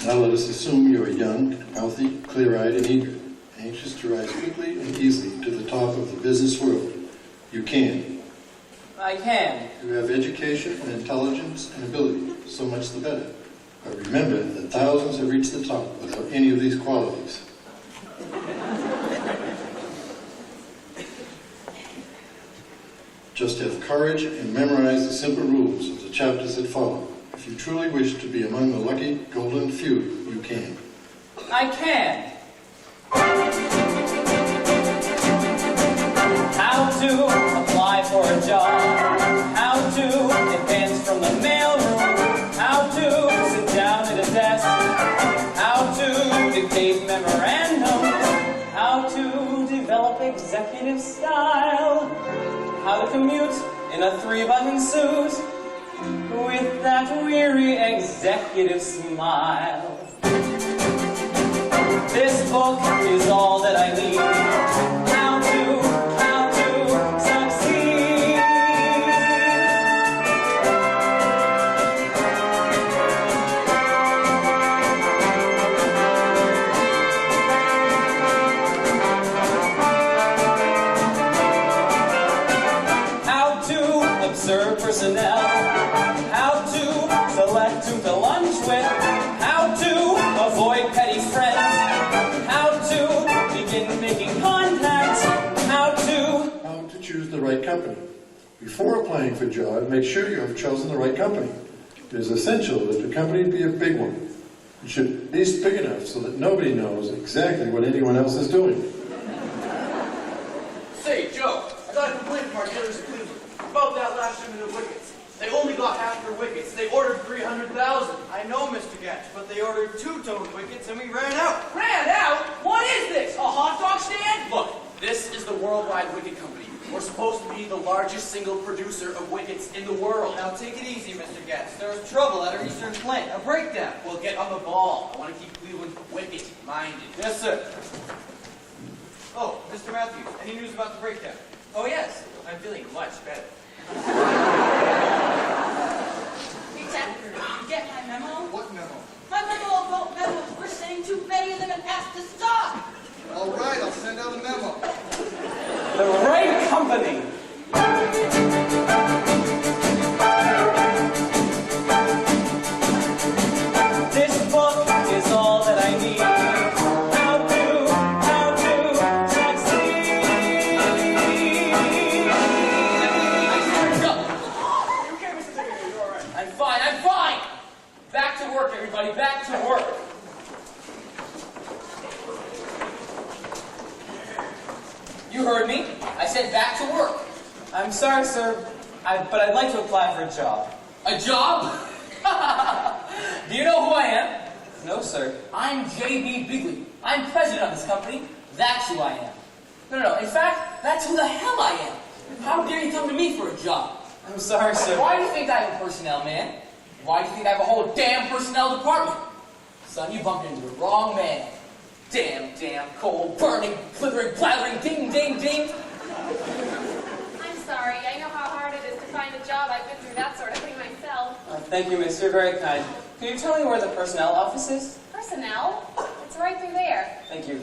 Now let us assume you are young, healthy, clear-eyed, and eager, anxious to rise quickly and easily to the top of the business world. You can. I can. You have education and intelligence and ability, so much the better. But remember that thousands have reached the top without any of these qualities. Just have courage and memorize the simple rules of the chapters that follow. If you truly wish to be among the lucky golden few, you can. I can. How to apply for a job. How to advance from the mailroom. How to sit down at a desk. How to dictate memorandums. How to develop executive style. How to commute in a 3-button suit with that weary executive smile. This book is all that I need. How to succeed. How to observe personnel. How to select who to lunch with. How to avoid petty friends. How to begin making contacts. How to choose the right company. Before applying for a job, make sure you have chosen the right company. It is essential that the company be a big one. It should at least big enough so that nobody knows exactly what anyone else is doing. Say, Joe, I got a complaint from our dealers in Cleveland about that last shipment of wickets. They only got half their wickets. They ordered 300,000. I know, Mr. Getch, but they ordered 2-tone wickets and we ran out. Ran out? What is this? A hot dog stand? Look, this is the Worldwide Wicket Company. We're supposed to be the largest single producer of wickets in the world. Now take it easy, Mr. Getz. There was trouble at our eastern plant. A breakdown. We'll get on the ball. I want to keep Cleveland wicket-minded. Yes, sir. Oh, Mr. Matthews, any news about the breakdown? Oh, yes. I'm feeling much better. Hey, Jack, did you get my memo? What memo? My memo about memos. We're saying too many of them and has to stop. All right, I'll send out a memo. The right company. This book is all that I need. How to succeed. You okay, Mr. Secretary? You all right? I'm fine. Back to work, everybody. Back to work. You heard me. I said back to work. I'm sorry, sir, but I'd like to apply for a job. A job? Do you know who I am? No, sir. I'm J.B. Bigley. I'm president of this company. That's who I am. No. In fact, that's who the hell I am. How dare you come to me for a job? I'm sorry, sir. Why do you think I'm a personnel man? Why do you think I have a whole damn personnel department? Son, you bumped into the wrong man. Damn, cold, burning, blithering, blathering, ding, ding, ding. I'm sorry. I know how hard it is to find a job. I've been through that sort of thing myself. Thank you, miss. You're very kind. Can you tell me where the personnel office is? Personnel? It's right through there. Thank you.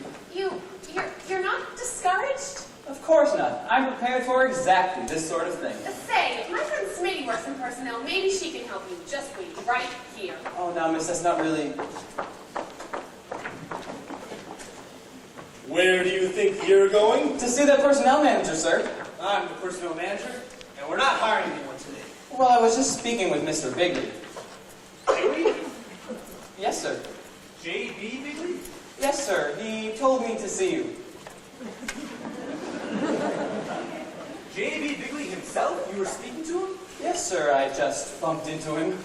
You're not discouraged? Of course not. I'm prepared for exactly this sort of thing. Say, my friend Smitty works in personnel. Maybe she can help you. Just wait right here. Oh, now, miss, that's not really... Where do you think you're going? To see the personnel manager, sir. I'm the personnel manager, and we're not hiring anyone today. Well, I was just speaking with Mr. Bigley. Bigley? Yes, sir. J.B. Bigley? Yes, sir. He told me to see you. J.B. Bigley himself? You were speaking to him? Yes, sir. I just bumped into him.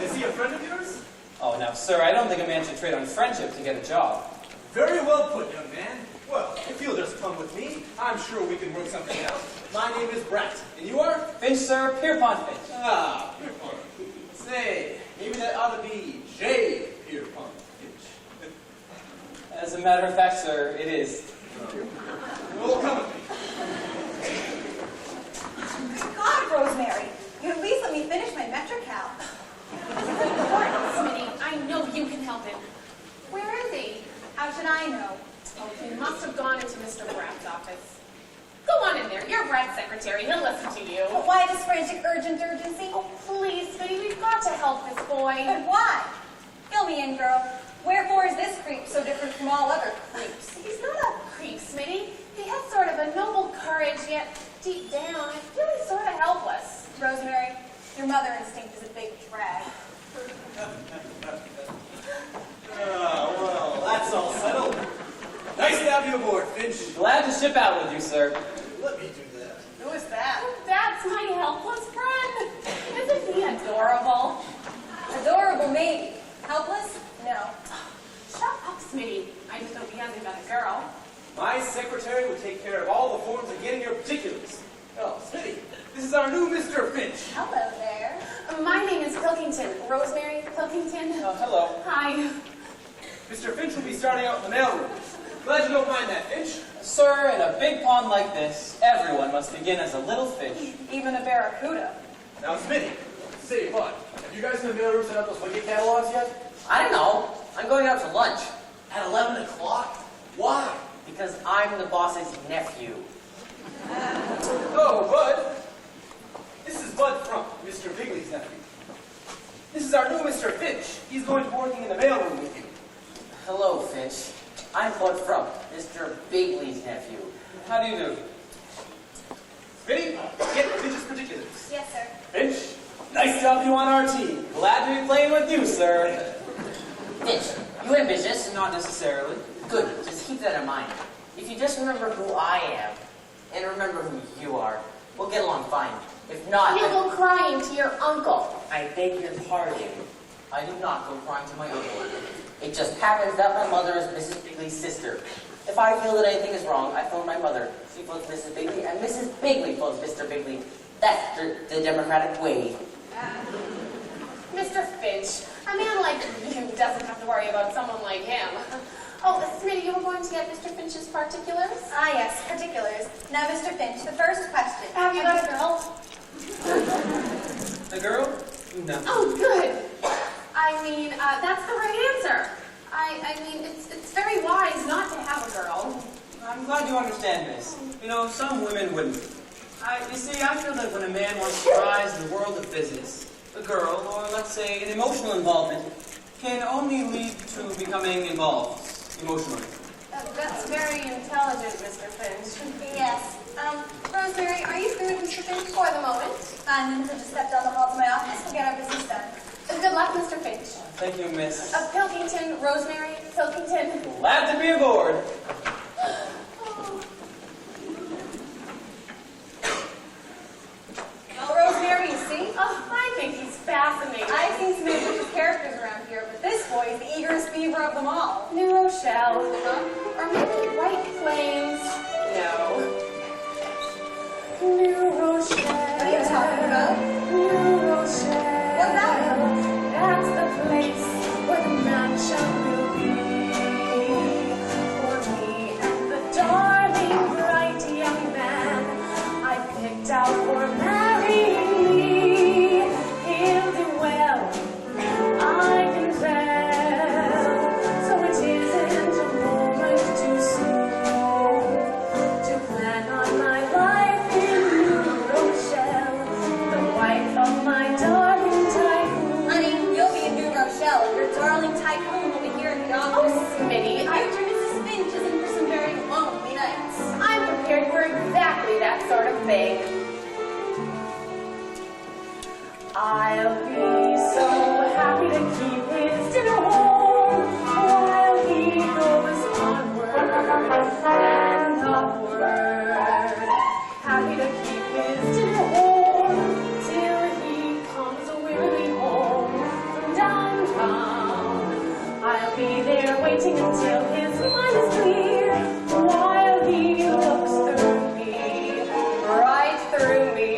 Is he a friend of yours? Oh, now, sir, I don't think a man should trade on friendship to get a job. Very well put, young man. Well, if you'll just come with me, I'm sure we can work something out. My name is Brett, and you are? Finch, sir. Pierpont Finch. Ah, Pierpont. Say, maybe that ought to be J. Pierpont Finch. As a matter of fact, sir, it is. Well, come with me. God, Rosemary, you at least let me finish my MetroCal. Smitty, I know you can help him. Where is he? How should I know? Oh, he must have gone into Mr. Bratt's office. Go on in there. You're Bratt's secretary. He'll listen to you. But why this frantic urgency? Oh, please, Smitty, we've got to help this boy. But why? Fill me in, girl. Wherefore is this creep so different from all other creeps? He's not a creep, Smitty. He has sort of a noble courage, yet deep down, I feel he's sort of helpless. Rosemary, your mother instinct is a big drag. Well, that's all settled. Nice to have you aboard, Finch. Glad to ship out with you, sir. Let me do that. Who is that? That's my helpless friend. Isn't he adorable? Adorable, maybe. Helpless? No. Shut up, Smitty. I just hope he hasn't got a girl. My secretary will take care of all the forms and getting your particulars. Oh, Smitty, this is our new Mr. Finch. Hello there. My name is Pilkington. Rosemary Pilkington. Hello. Hi. Mr. Finch will be starting out in the mailroom. Glad you don't mind that, Finch. Sir, in a big pond like this, everyone must begin as a little fish. Even a barracuda. Now, Smitty, say what? Have you guys in the mailroom set up those wicket catalogs yet? I don't know. I'm going out to lunch. At 11 o'clock? Why? Because I'm the boss's nephew. Oh, Bud. This is Bud Frump, Mr. Bigley's nephew. This is our new Mr. Finch. He's going to be working in the mailroom with you. Hello, Finch. I'm Bud Frump, Mr. Bigley's nephew. How do you do? Smitty, get Finch's particulars. Yes, sir. Finch, nice to have you on our team. Glad to be playing with you, sir. Finch, you ambitious? Not necessarily. Good. Just keep that in mind. If you just remember who I am, and remember who you are, we'll get along fine. If not, You'll go crying to your uncle. I beg your pardon. I do not go crying to my uncle. It just happens that my mother is Mrs. Bigley's sister. If I feel that anything is wrong, I phone my mother. She phones Mrs. Bigley, and Mrs. Bigley phones Mr. Bigley. That's the democratic way. Mr. Finch, a man like you doesn't have to worry about someone like him. Oh, Smitty, you were going to get Mr. Finch's particulars? Ah, yes, particulars. Now, Mr. Finch, the first question. Have you got a girl? The girl? No. Oh, good. I mean, that's the right answer. I mean, it's very wise not to have a girl. I'm glad you understand this. You know, some women wouldn't. You see, I feel that when a man wants to rise in the world of business, a girl, or let's say an emotional involvement, can only lead to becoming involved emotionally. That's very intelligent, Mr. Finch. Yes. Rosemary, are you through with Mr. Finch? For the moment. Fine, then we'll just step down the hall to my office. We'll get our business done. Good luck, Mr. Finch. Thank you, Miss. Pilkington, Rosemary, Pilkington. Glad to be aboard. Well, Rosemary, you see? Oh, I think he's fascinating. I've seen some ambitious characters around here, but this boy is the eagerest beaver of them all. New Rochelle. Or maybe White Plains. No. New Rochelle. What are you talking about? New Rochelle. What's that? That's the place where the mansion will be. For me and the darling, bright young man I picked out for marrying me. He'll do well, I can tell. So it isn't a moment too soon to plan on my life in New Rochelle, the wife of my darling tycoon. Honey, you'll be in New Rochelle, and your darling tycoon will be here in the Oh, office. Smitty, After Mrs. Finch is in for some very lonely nights. I'm prepared for exactly that sort of thing. I'll be so happy to keep his dinner warm while he goes onward and upward. Happy to keep his dinner warm till he comes wearily home from downtown. I'll be there waiting until his mind is clear while he looks through me, right through me.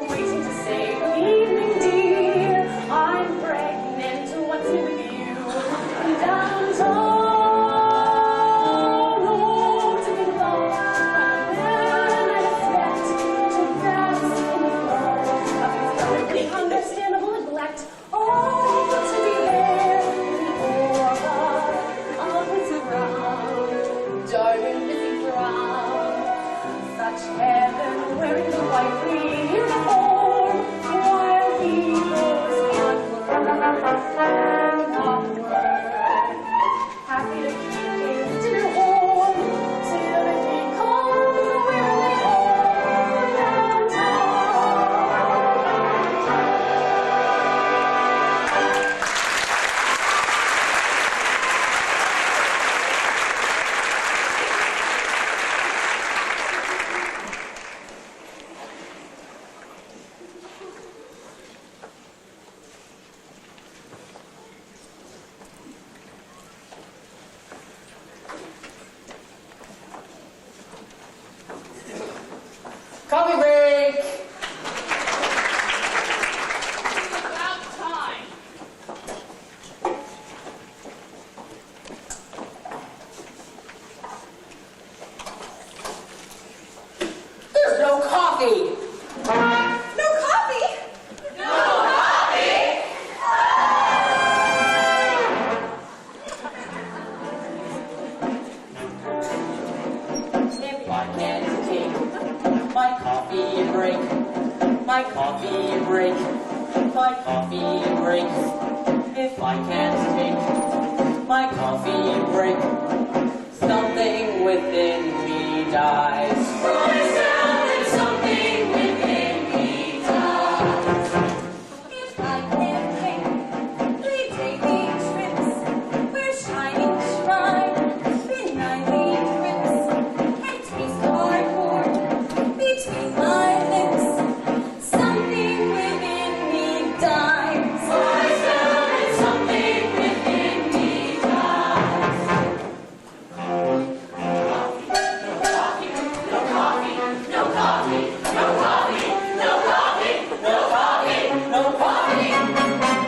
Waiting to say good evening, dear. I'm pregnant. What's new with you? Downtown. Oh, to be loved by a man I expect to bask in the love of his perfectly understandable neglect. Oh, to be break. If I can't take my coffee break, something within me dies. Rise down and something within me dies. If I can't take 3 daily trips, where shining shrines, benignly grips, and taste cardboard between my lips, something within me dies. Rise down and something within me dies.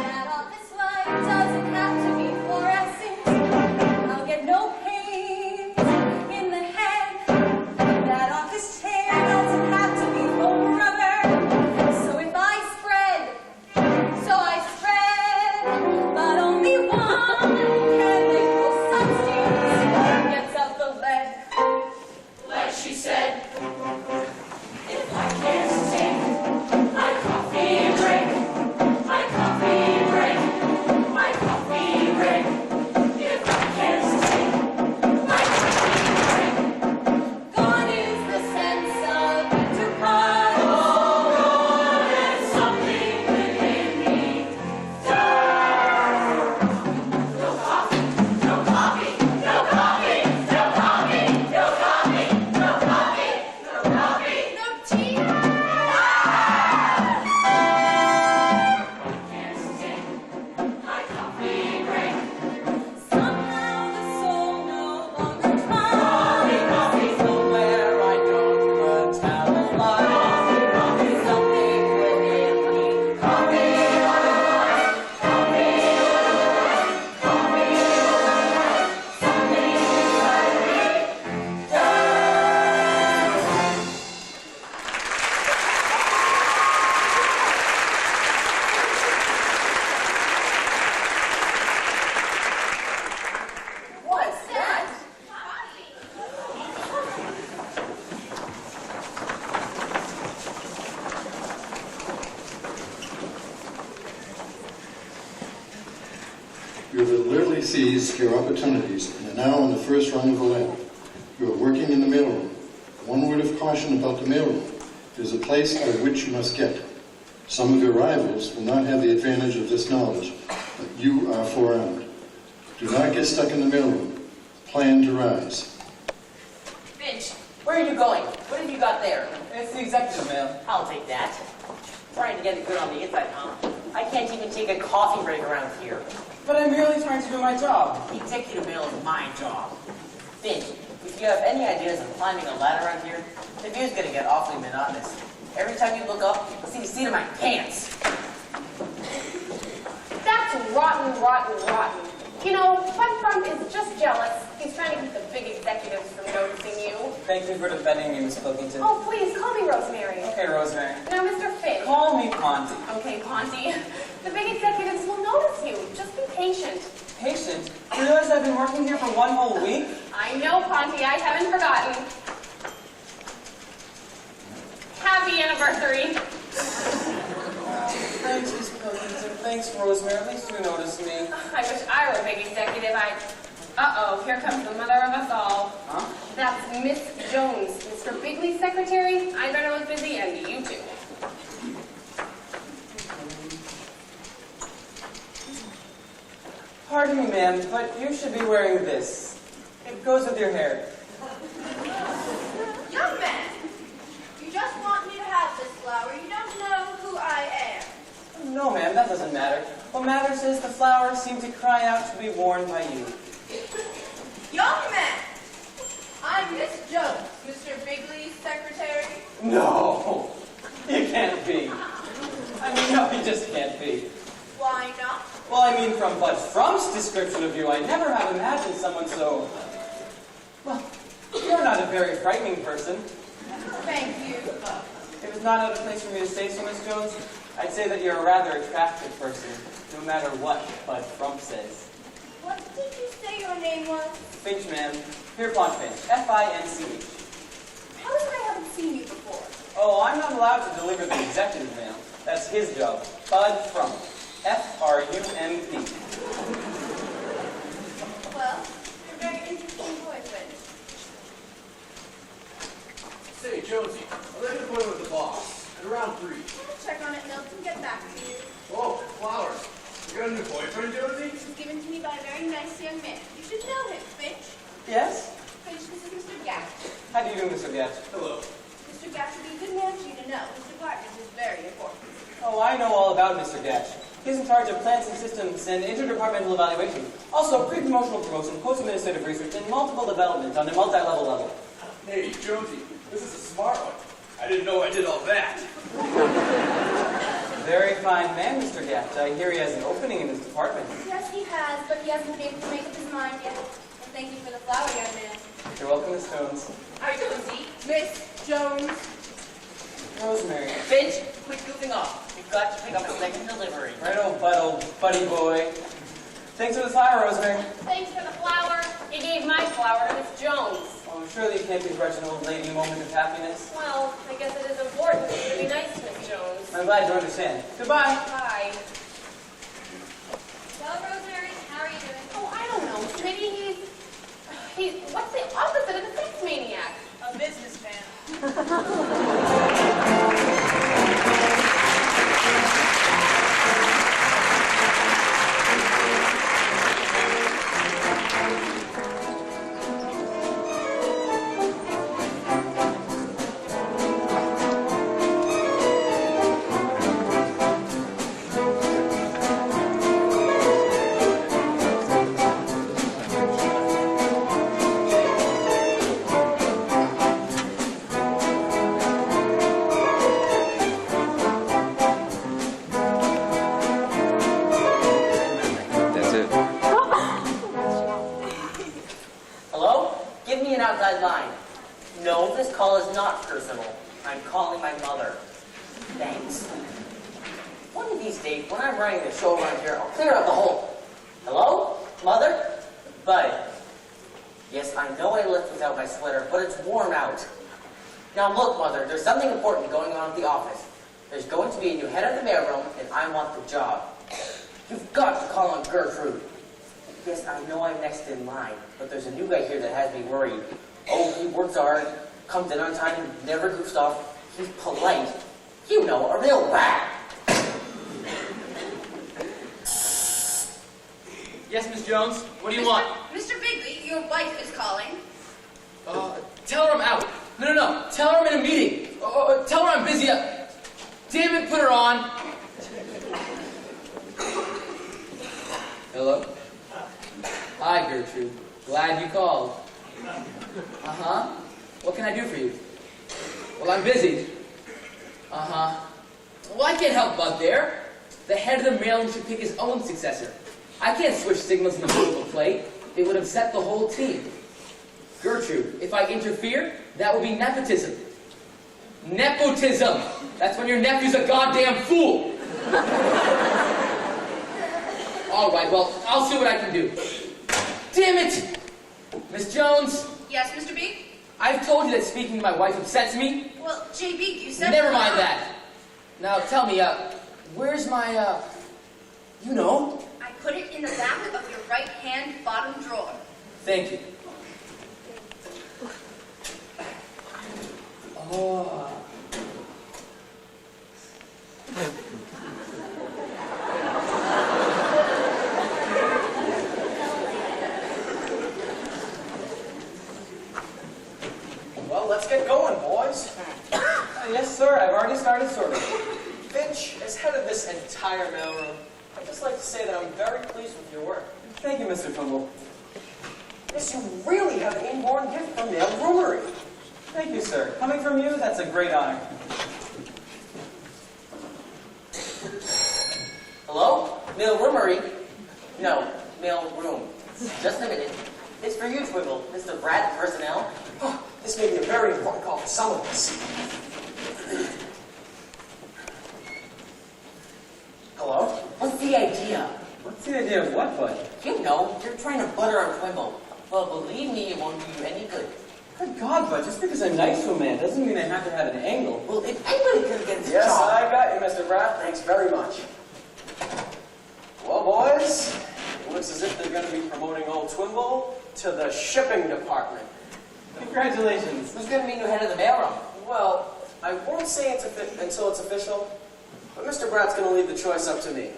That office life doesn't have to be fluorescent. I'll get no pain in the head. That office chair doesn't have to be foam rubber. So if I spread, but only one chemical substance gets out the lead. Like she said, if I can't take my coffee break, my coffee break, my coffee break. If I can't take my coffee break, gone is the sense of enterprise. Gone and something within me dies. No coffee, no coffee, no coffee, no coffee, no coffee, no coffee, no coffee, no tea. My coffee break. Somehow the soul no longer tries. Somewhere I don't metabolize. Something within me. What's that? You have literally seized your opportunities and are now on the first rung of the ladder. You are working in the mailroom. One word of caution about the mailroom. It is a place by which you must get. Some of your rivals will not have the advantage of this knowledge, but you are forearmed. Do not get stuck in the mailroom. Plan to rise. Finch, where are you going? What have you got there? It's the executive mail. I'll take that. Trying to get it good on the inside, huh? I can't even take a coffee break around here. But I'm merely trying to do my job. Executive mail is my job. Finch, if you have any ideas of climbing a ladder around here, the view's gonna get awfully monotonous. Every time you look up, you'll see the seat of my pants. That's rotten, rotten, rotten. You know, Bud Frump is just jealous. He's trying to keep the big executives from noticing you. Thank you for defending me, Miss Pilkington. Oh, please, call me Rosemary. Okay, Rosemary. Now, Mr. Finn. Call me Ponty. Okay, Ponty. The big executives will notice you. Just be patient. Patient? You realize I've been working here for 1 whole week? I know, Ponty. I haven't forgotten. Happy anniversary. Thanks, Miss Pilkington. Thanks, Rosemary. At least you noticed me. I wish I were a big executive. Uh-oh, here comes the mother of us all. Huh? That's Miss Jones, Mr. Bigley's secretary. I better look busy, and you too. Pardon me, ma'am, but you should be wearing this. It goes with your hair. Young man, you just want me to have this flower. You don't know who I am. No, ma'am, that doesn't matter. What matters is the flowers seem to cry out to be worn by you. Young man, I'm Miss Jones, Mr. Bigley's secretary. No, you can't be. I mean, no, you just can't be. Why not? Well, I mean, from Bud Frump's description of you, I never have imagined someone so... Well, you're not a very frightening person. Thank you. If it's not out of place for me to say so, Miss Jones, I'd say that you're a rather attractive person, no matter what Bud Frump says. What did you say your name was? Finch, ma'am. Pierpont Finch. F-I-N-C-H. How is it I haven't seen you before? Oh, I'm not allowed to deliver the executive mail. That's his job. Bud Frump. F-R-U-M-P. Well, you're very interesting boyfriend. Say, Jonesy, I'll let you go with the boss at around 3. I'll check on it, Milton, and get back to you. Oh, flowers. You got a new boyfriend, Jonesy? It was given to me by a very nice young man. You should know him, Finch. Yes? Finch, this is Mr. Gatch. How do you do, Mr. Gatch? Hello. Mr. Gatch would be a good man for you to know. His department is very important. Oh, I know all about Mr. Gatch. He's in charge of plants and systems and interdepartmental evaluation. Also, pre-promotional promotion, post-administrative research, and multiple development on a multi-level level. Hey, Jonesy, this is a smart one. I didn't know I did all that. Very fine man, Mr. Gatch. I hear he has an opening in his department. Yes, he has, but he hasn't been able to make up his mind yet. And thank you for the flower, young man. You're welcome, Miss Jones. Hi, Jonesy. Miss Jones. Rosemary. Finch, quit goofing off. You've got to pick up a second delivery. Right, old buddy boy. Thanks for the flower, Rosemary. Thanks for the flower. He gave my flower to Miss Jones. Oh, surely you can't begrudge an old lady a moment of happiness. Well, I guess it is important to be nice to Miss Jones. I'm glad you understand. Goodbye. Bye. Well, Rosemary, how are you doing? Oh, I don't know. Maybe he's what's the opposite of a sex maniac? A businessman. Hello? Give me an outside line. No, this call is not personal. I'm calling my mother. Thanks. One of these days, when I'm running the show around here, I'll clear out the hole. Hello? Mother? Bud. Yes, I know I left without my sweater, but it's warm out. Now look, Mother, there's something important going on at the office. There's going to be a new head of the mailroom, and I want the job. You've got to call on Gertrude. Yes, I know I'm next in line, but there's a new guy here that has me worried. Oh, he works hard, comes in on time, never goofs off. He's polite. You know, a real rat. Yes, Miss Jones? What do you want? Mr. Bigley, your wife is calling. Tell her I'm out. No. Tell her I'm in a meeting. Tell her I'm busy. Damn it, put her on. Hello? Hi, Gertrude. Glad you called. Uh-huh. What can I do for you? Well, I'm busy. Uh-huh. Well, I can't help Bud there. The head of the mailing should pick his own successor. I can't switch signals in the middle of a play. It would upset the whole team. Gertrude, if I interfere, that would be nepotism. Nepotism! That's when your nephew's a goddamn fool! All right, well, I'll see what I can do. Damn it! Miss Jones, Yes, Mr. Big? I've told you that speaking to my wife upsets me. Well, J.B., you said... Never mind that. Now, tell me, where's my, you know? I put it in the back of your right-hand bottom drawer. Thank you. Oh. Well, let's get going, boys. Yes, sir. I've already started sorting. Finch, as head of this entire mailroom, I'd just like to say that I'm very pleased with your work. Thank you, Mr. Trumbull. Yes, you really have an inborn gift for mailroomery. Thank you, sir. Coming from you, that's a great honor. Hello? Mailroomery? No, mailroom. Just a minute. It's for you, Twiggle, Mr. Brad Personnel. This may be a very important call for some of us. Hello? What's the idea? What's the idea of what, Bud? You know, you're trying to butter our Twiggle. Well, believe me, it won't do you any good. Good God, Bud, just because I'm nice to a man doesn't mean I have to have an angle. Well, if anybody could get this Yes, job... I got you, Mr. Bratt. Thanks very much. Well, boys, it looks as if they're going to be promoting old Twimble to the shipping department. Congratulations. Who's going to be new head of the mailroom? Well, I won't say until it's official, but Mr. Bratt's going to leave the choice up to me.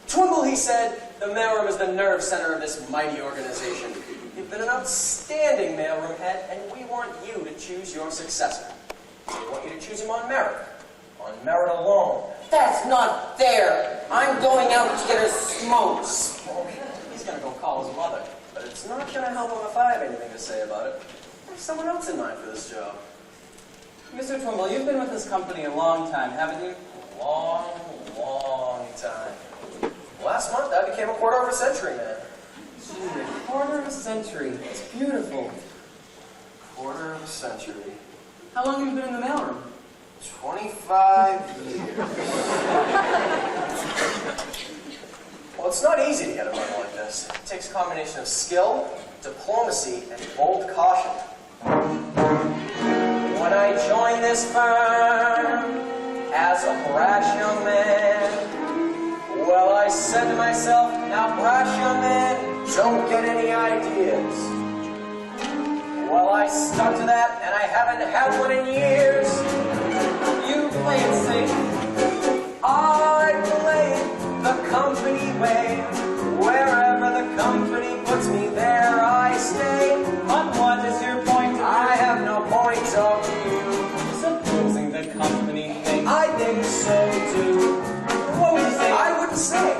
Twimble, he said, the mailroom is the nerve center of this mighty organization. You've been an outstanding mailroom head, and we want you to choose your successor. We want you to choose him on merit. On merit alone. That's not fair. I'm going out to get a smokes. He's going to go call his mother. But it's not going to help him if I have anything to say about it. I have someone else in mind for this job. Mr. Twimble, you've been with this company a long time, haven't you? A long, long time. Last month, I became a quarter of a century man. Gee, a quarter of a century. It's beautiful. Quarter of a century. How long have you been in the mailroom? 25 years. Well, it's not easy to get a run like this. It takes a combination of skill, diplomacy, and bold caution. When I joined this firm as a brash young man, well, I said to myself, now brash young men don't get any ideas. Well, I stuck to that, and I haven't had one in years. You play it safe. I play the company way. Wherever the company puts me, there I stay. But what is your point of view? I have no point of view. Supposing the company thinks... I think so too. What would you say? I wouldn't say.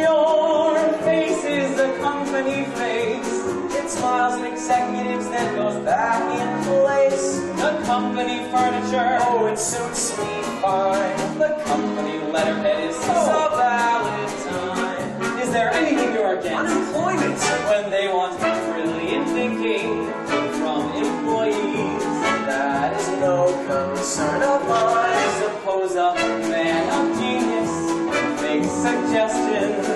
Your face is the company face. It smiles at executives, then goes back in place. The company furniture. Oh, it suits me fine. The company letterhead is It's a Valentine. Is there anything you're against? Unemployment. When they want brilliant thinking from employees. That is no concern of mine. Suppose a man of genius makes suggestions.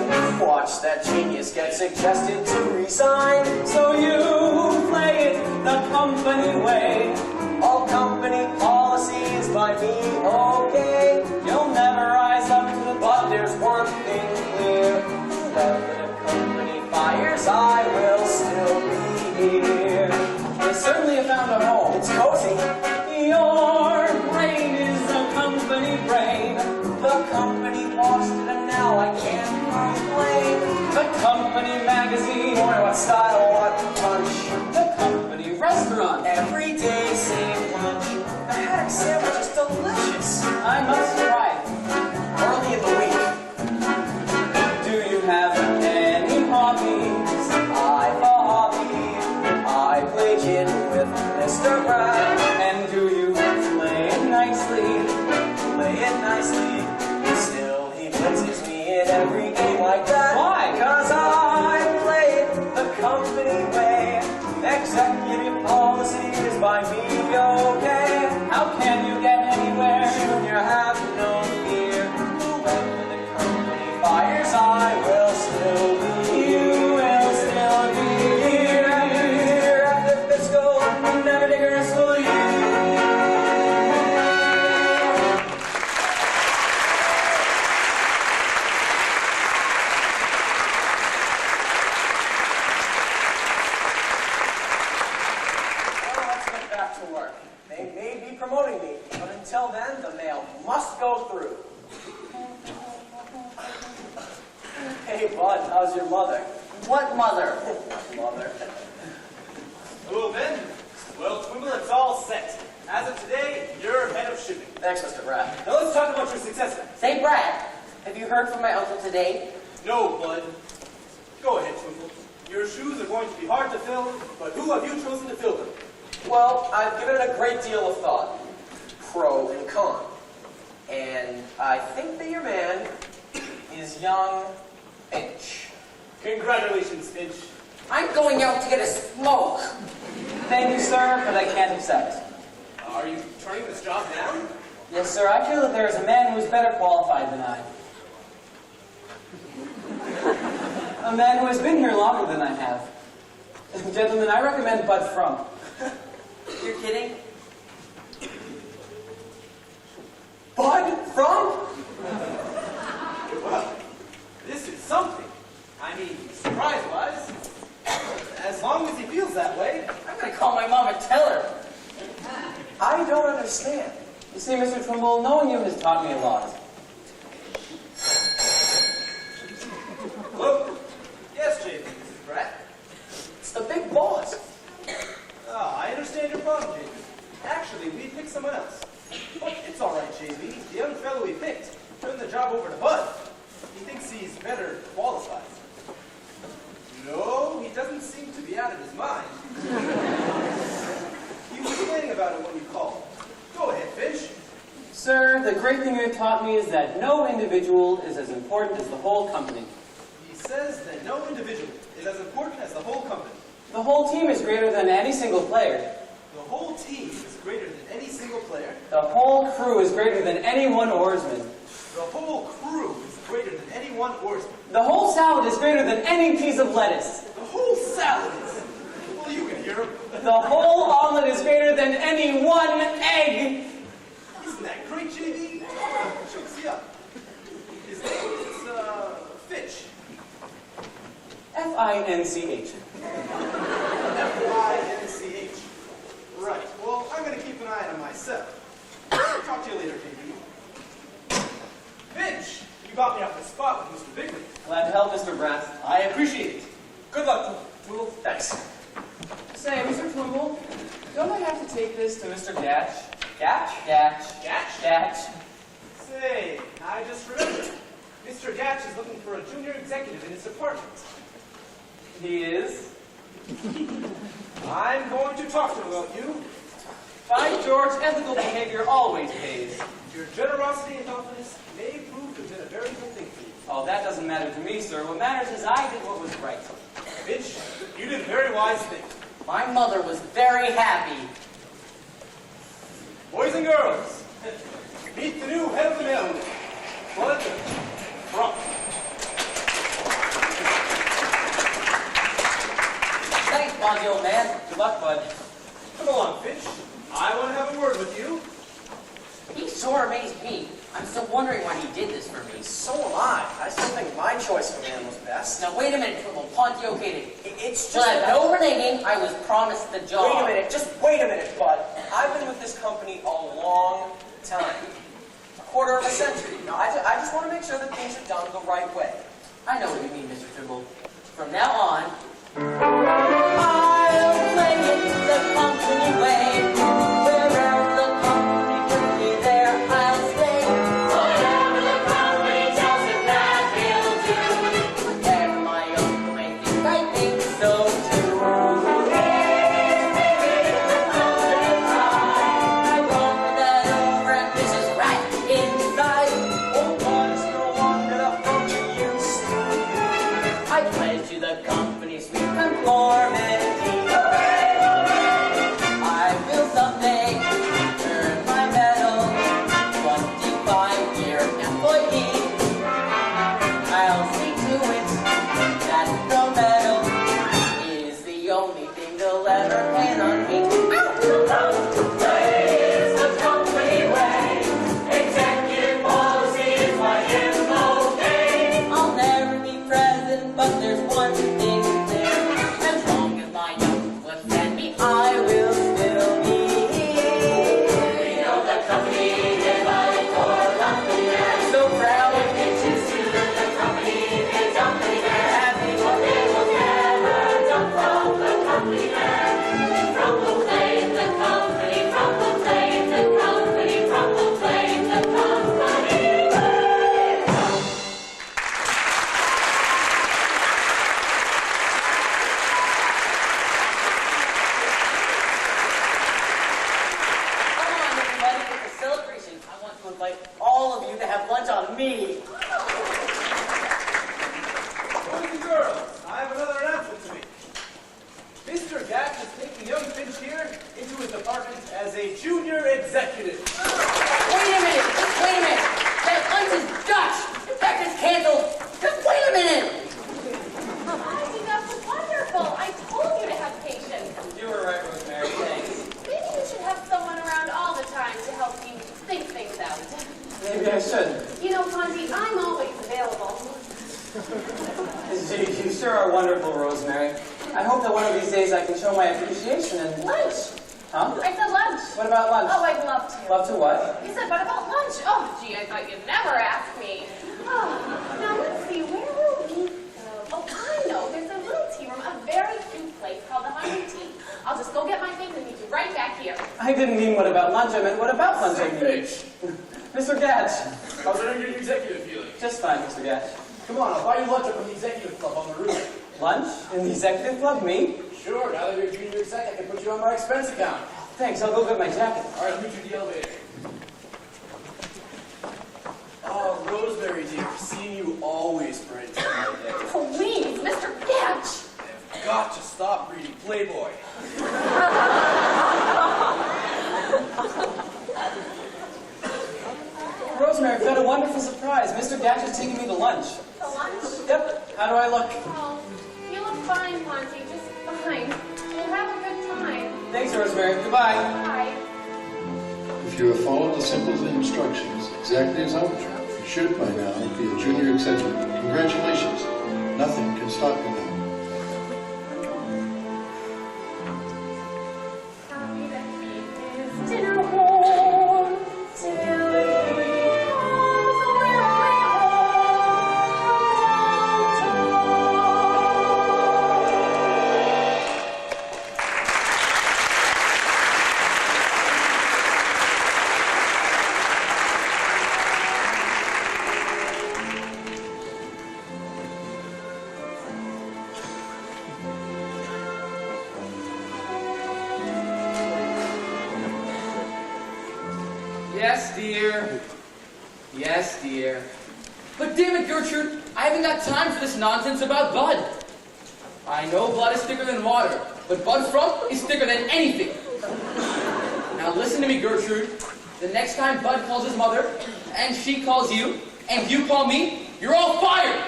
Watch that genius get suggested to resign. So you play it the company way. All company policies by me, okay. You'll never rise up to the But top. there's one thing clear. Whoever the company fires, I will still be here. They certainly have found a home. It's cozy. Your brain is the company brain. The company lost it and now I can't complain. The company magazine. Boy, what style, what punch. The company restaurant. Every day, same lunch. The haddock sandwich is delicious. I must try it. Early in the week. Do you have any hobbies? I've a hobby. I play gin with Mr. Brown. And do you play it nicely? Play it nicely. Still, he blitzes me in every game like that. Why? 'Cause I play it the company way. Executive policy is by me, okay? How can you get anywhere? Junior, have no fear. Whoever the company fires, I will still be here. You will still be Year after year after fiscal, never diggerous will you. Well, let's get back to work. They may be promoting me, but until then, the mail must go through. Hey, Bud, how's your mother? What mother? Mother. Well, then, Twimble, it's all set. As of today, you're head of shipping. Thanks, Mr. Bratt. Now let's talk about your successor. Say, Brad, have you heard from my uncle today? No, Bud. Go ahead, Twimble. Your shoes are going to be hard to fill, but who have you chosen to fill them? Well, I've given it a great deal of thought, pro and con. And I think that your man is young Finch. Congratulations, Finch. I'm going out to get a smoke. Thank you, sir, but I can't accept. Are you turning this job down? Yes, sir, I feel that there is a man who is better qualified than I. A man who has been here longer than I have. Gentlemen, I recommend Bud Frump. You're kidding? Bud Frump? Well, mean, surprise-wise, as long as he feels that way. I'm going to call my mom and tell her. I don't understand. You see, Mr. Trimble, knowing you has taught me a lot. Hello? Yes, JB, Mrs. Pratt. It's the big boss. Ah, I understand your problem, JB. Actually, we picked someone else. But it's all right, JB. The young fellow we picked turned the job over to Bud. He thinks he's better qualified. No, he doesn't seem to be out of his mind. He was complaining about it when you called. Go ahead, Fish. Sir, the great thing you taught me is that no individual is as important as the whole company. He says that no individual is as important as the whole company. The whole team is greater than any single player. The whole team is greater than any single player. The whole crew is greater than any one oarsman. The whole crew is greater than any one oarsman. The whole salad is greater than any piece of lettuce. The whole salad is. Well, you can hear him. The whole omelet is greater than any one egg. Isn't that great, JB? Chokes you up. His name is, Fitch. F-I-N-C-H. F-I-N-C-H. Right. Well, I'm going to keep an eye on myself. Talk to you later, JB. Finch, you got me off the spot with Mr. Bigley. Glad to help, Mr. Brass. I appreciate it. Good luck, Twiddle. Thanks. Say, Mr. Trimble, don't I have to take this to Mr. Gatch? Gatch? Gatch. Gatch? Gatch. Say, I just remembered. Mr. Gatch is looking for a junior executive in his department. He is? I'm going to talk to him about you. By George, ethical behavior always pays. Your generosity and helpfulness may prove to have been a very good thing for you. Oh, that doesn't matter to me, sir. What matters is I did what was right. Finch, you did a very wise thing. My mother was very happy. Boys and girls, meet the new head of the mailroom, Bud Brock. Thanks, Bondy, old man. Good luck, Bud. Come along, Finch. I want to have a word with you. He sure amazed me. I'm still wondering why he did this for me. So am I. I still think my choice of man was best. Now wait a minute, Trimble. Pontioccated. It's Till just I have no reneging, I was promised the job. Wait a minute. Just wait a minute, Bud. I've been with this company a long time. A quarter of a century. Now, I just want to make sure that things are done the right way. I know what you mean, Mr. Trimble. From now on, I'll play it the company way. Wherever the company puts me there, I'll stay. Whatever the company tells me that he'll do. Whatever my uncle may think, I think so too. I won't put that over and this is right inside. Oh, Bud, it's no longer the function you see. I pledge to the company's sweet conformity. I will someday earn my medal, 25-year employee. I'll see to it that the medal is the only thing they'll ever pin on me. It's the company way. Executive policy is my MOK. I'll never be president, but there's one thing there. As long as my are wonderful, Rosemary. I hope that one of these days I can show my appreciation and... Lunch. Huh? I said lunch. What about lunch? Oh, I'd love to. Love to what? You said, what about lunch? Oh, gee, I thought you'd never ask me. Oh, now let's see, where will we go? Oh, I know, there's a little tea room, a very cute place called the Honey Tea. I'll just go get my things and meet you right back here. I didn't mean what about lunch, I meant what about lunch I mean. Mr. Gatch. How's our new executive feeling? Just fine, Mr. Gatch. Come on, I'll buy you lunch up in the executive club on the roof. Lunch? In the executive club? Me? Sure, now that you're a junior exec, I can put you on my expense account. Thanks, I'll go get my jacket. All right, I'll meet you in the elevator. Oh, Rosemary, dear, seeing you always brightens my day. Please, Mr. Gatch. I've got to stop reading Playboy. Rosemary, I've got a wonderful surprise. Mr. Gatch is taking me to lunch. To lunch? Yep. How do I look? Oh, you look fine, Monty, just fine. We'll have a good time. Thanks, Rosemary. Goodbye. Bye. If you have followed the simple instructions exactly as outlined, you should by now be a junior executive. Congratulations. Nothing can stop you now. Happy to keep his dinner warm till he comes wearily Yes, dear. Yes, dear. But damn it, Gertrude, I haven't got time for this nonsense about Bud. I know blood is thicker than water, but Bud's front is thicker than anything. Now listen to me, Gertrude. The next time Bud calls his mother, and she calls you, and you call me, you're all fired!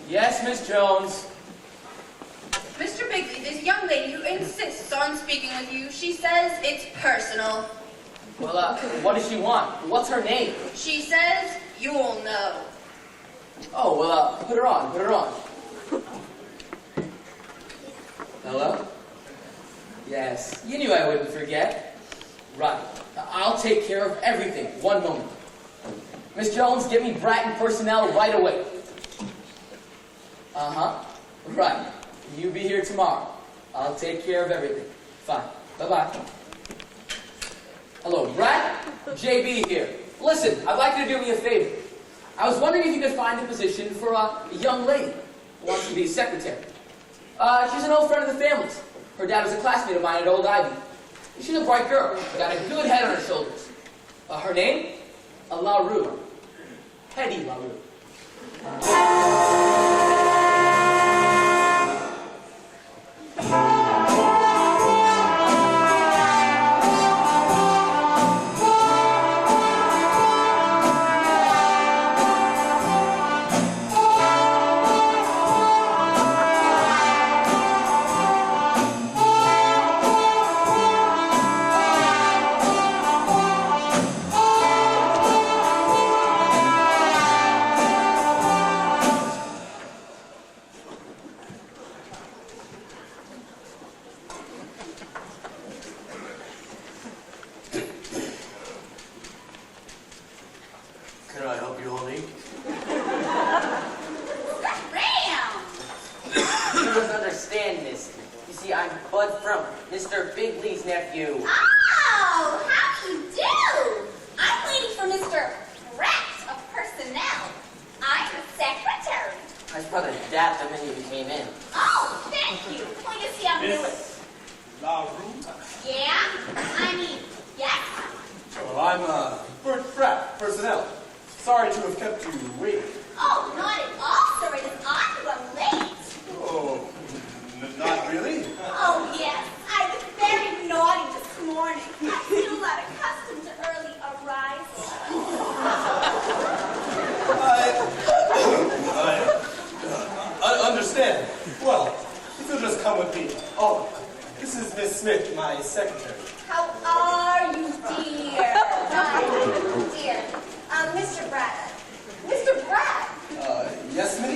Yes, Miss Jones. Mr. Bigley, there's a young lady who insists on speaking with you. She says it's personal. Well, what does she want? What's her name? She says you'll know. Oh, well, put her on, put her on. Hello? Yes, you knew I wouldn't forget. Right, I'll take care of everything. One moment. Miss Jones, get me Bratton personnel right away. Uh-huh, right. You be here tomorrow. I'll take care of everything. Fine. Bye-bye. Hello, Brad? JB here. Listen, I'd like you to do me a favor. I was wondering if you could find a position for a young lady who wants to be a secretary. She's an old friend of the family's. Her dad was a classmate of mine at Old Ivy. She's a bright girl. Got a good head on her shoulders. Her name? LaRue. Hetty LaRue. Can I help you, honey? You must understand this. You see, I'm Bud Frump, Mr. Bigley's nephew. Oh, how do you do? I'm waiting for Mr. Pratt of Personnel. I'm the secretary. I was probably dapped the minute you came in. Oh, thank you. Well, you see, I'm new. LaRue? Yeah? I mean, yes. Well, I'm, Bert Pratt, personnel. Sorry to have kept you waiting. Oh, not at all, sir. It is I who am late. Oh, not really? Oh, yes. I was very naughty this morning. I'm still not accustomed to early arrival. I understand. Well, if you'll just come with me. Oh, this is Miss Smith, my secretary. How are you, dear? Hi, dear. Mr. Brad. Mr. Brad. Yes, Miss?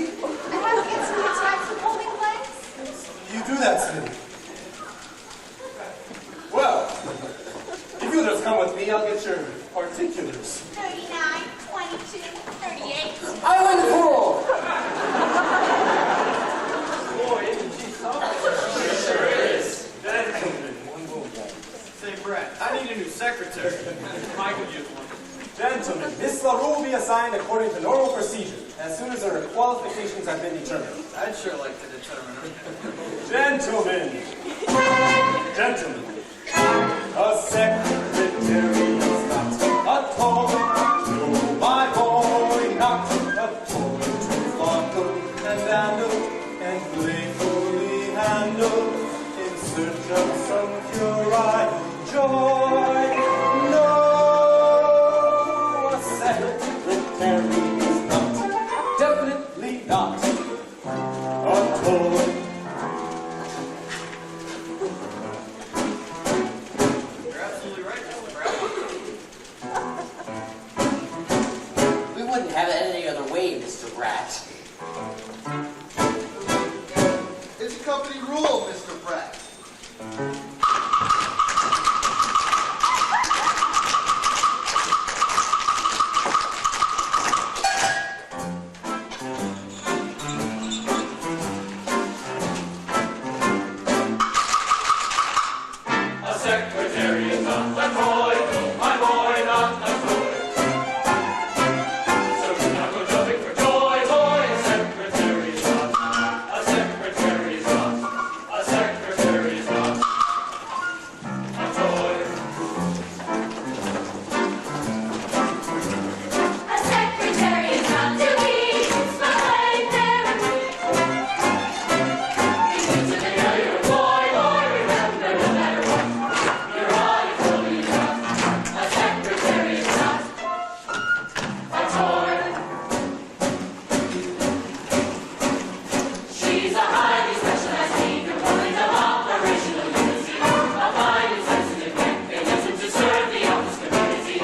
according to normal procedure, as soon as their qualifications have been determined. I'd sure like to determine them. Gentlemen, a secretary is not a toy. No, my boy, not a toy to fondle and dandle and playfully handle in search of some puerile joy. No, a secretary is not, definitely not a toy. We wouldn't have it any other way, Mr. Bratt. It's company rule, Mr. Bratt. A secretary is not a toy, my boy, not a toy. So do not go jumping for joy, boy. A secretary is not. A secretary is not. A secretary is not a toy. A secretary is not to be smiling there. Even to the area you're a boy, boy, remember no matter what. You're all you told me you're not. A secretary is not a toy. She's a highly specialized team component of operational unity. A fine and sensitive mechanism to serve the office community.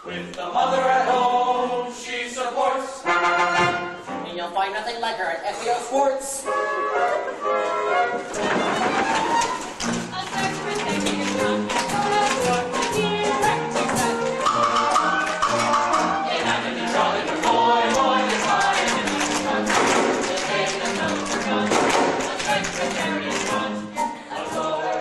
With the mother at home, she supports. And you'll find nothing like her at FBO Sports. A secretary is not what the director said. They have to be drawing your boy, boy, is high and in the front. The thing that knows for fun. A secretary is not a toy.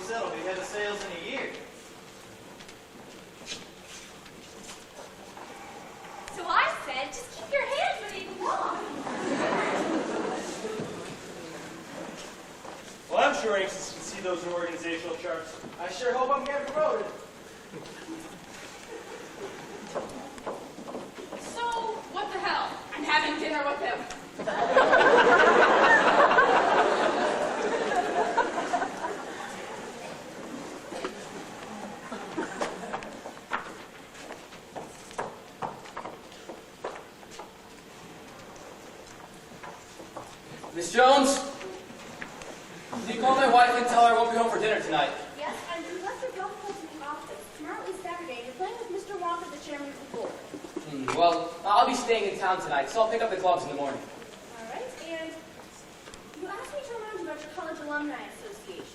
said will be head of sales in a year. So I said, just keep your hands where they belong. Well, I'm sure anxious to see those organizational charts. I sure hope I'm getting promoted. So, what the hell? I'm having dinner with him. Miss Jones? Can you call my wife and tell her I won't be home for dinner tonight? Yes, and you left your golf club in the office. Tomorrow is Saturday. You're playing with Mr. Walker, the chairman of the board. Well, I'll be staying in town tonight, so I'll pick up the clubs in the morning. All right, and you asked me to remind you about your college alumni association.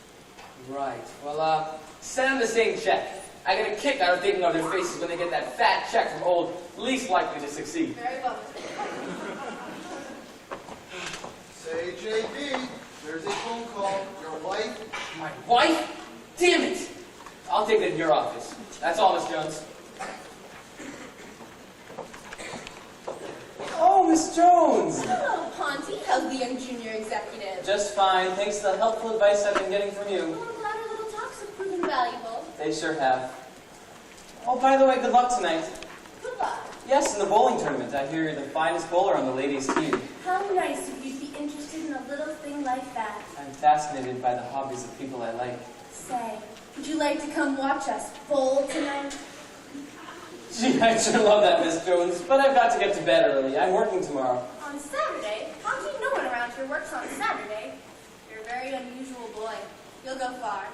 Right. Well, send them the same check. I get a kick out of thinking of their faces when they get that fat check from old least likely to succeed. Very well. Say, JB, there's a phone call. Your wife? My wife? Damn it! I'll take it in your office. That's all, Miss Jones. Oh, Miss Jones! Hello, Ponty. How's the young junior executive? Just fine, thanks to the helpful advice I've been getting from you. Well, I'm glad our little talks have proven valuable. They sure have. Oh, by the way, good luck tonight. Good luck. Yes, in the bowling tournament. I hear you're the finest bowler on the ladies' team. How nice of you to be interested in a little thing like that. I'm fascinated by the hobbies of people I like. Say, would you like to come watch us bowl tonight? Gee, I sure love that, Miss Jones, but I've got to get to bed early. I'm working tomorrow. On Saturday? Ponty, no one around here works on Saturday. You're a very unusual boy. You'll go far.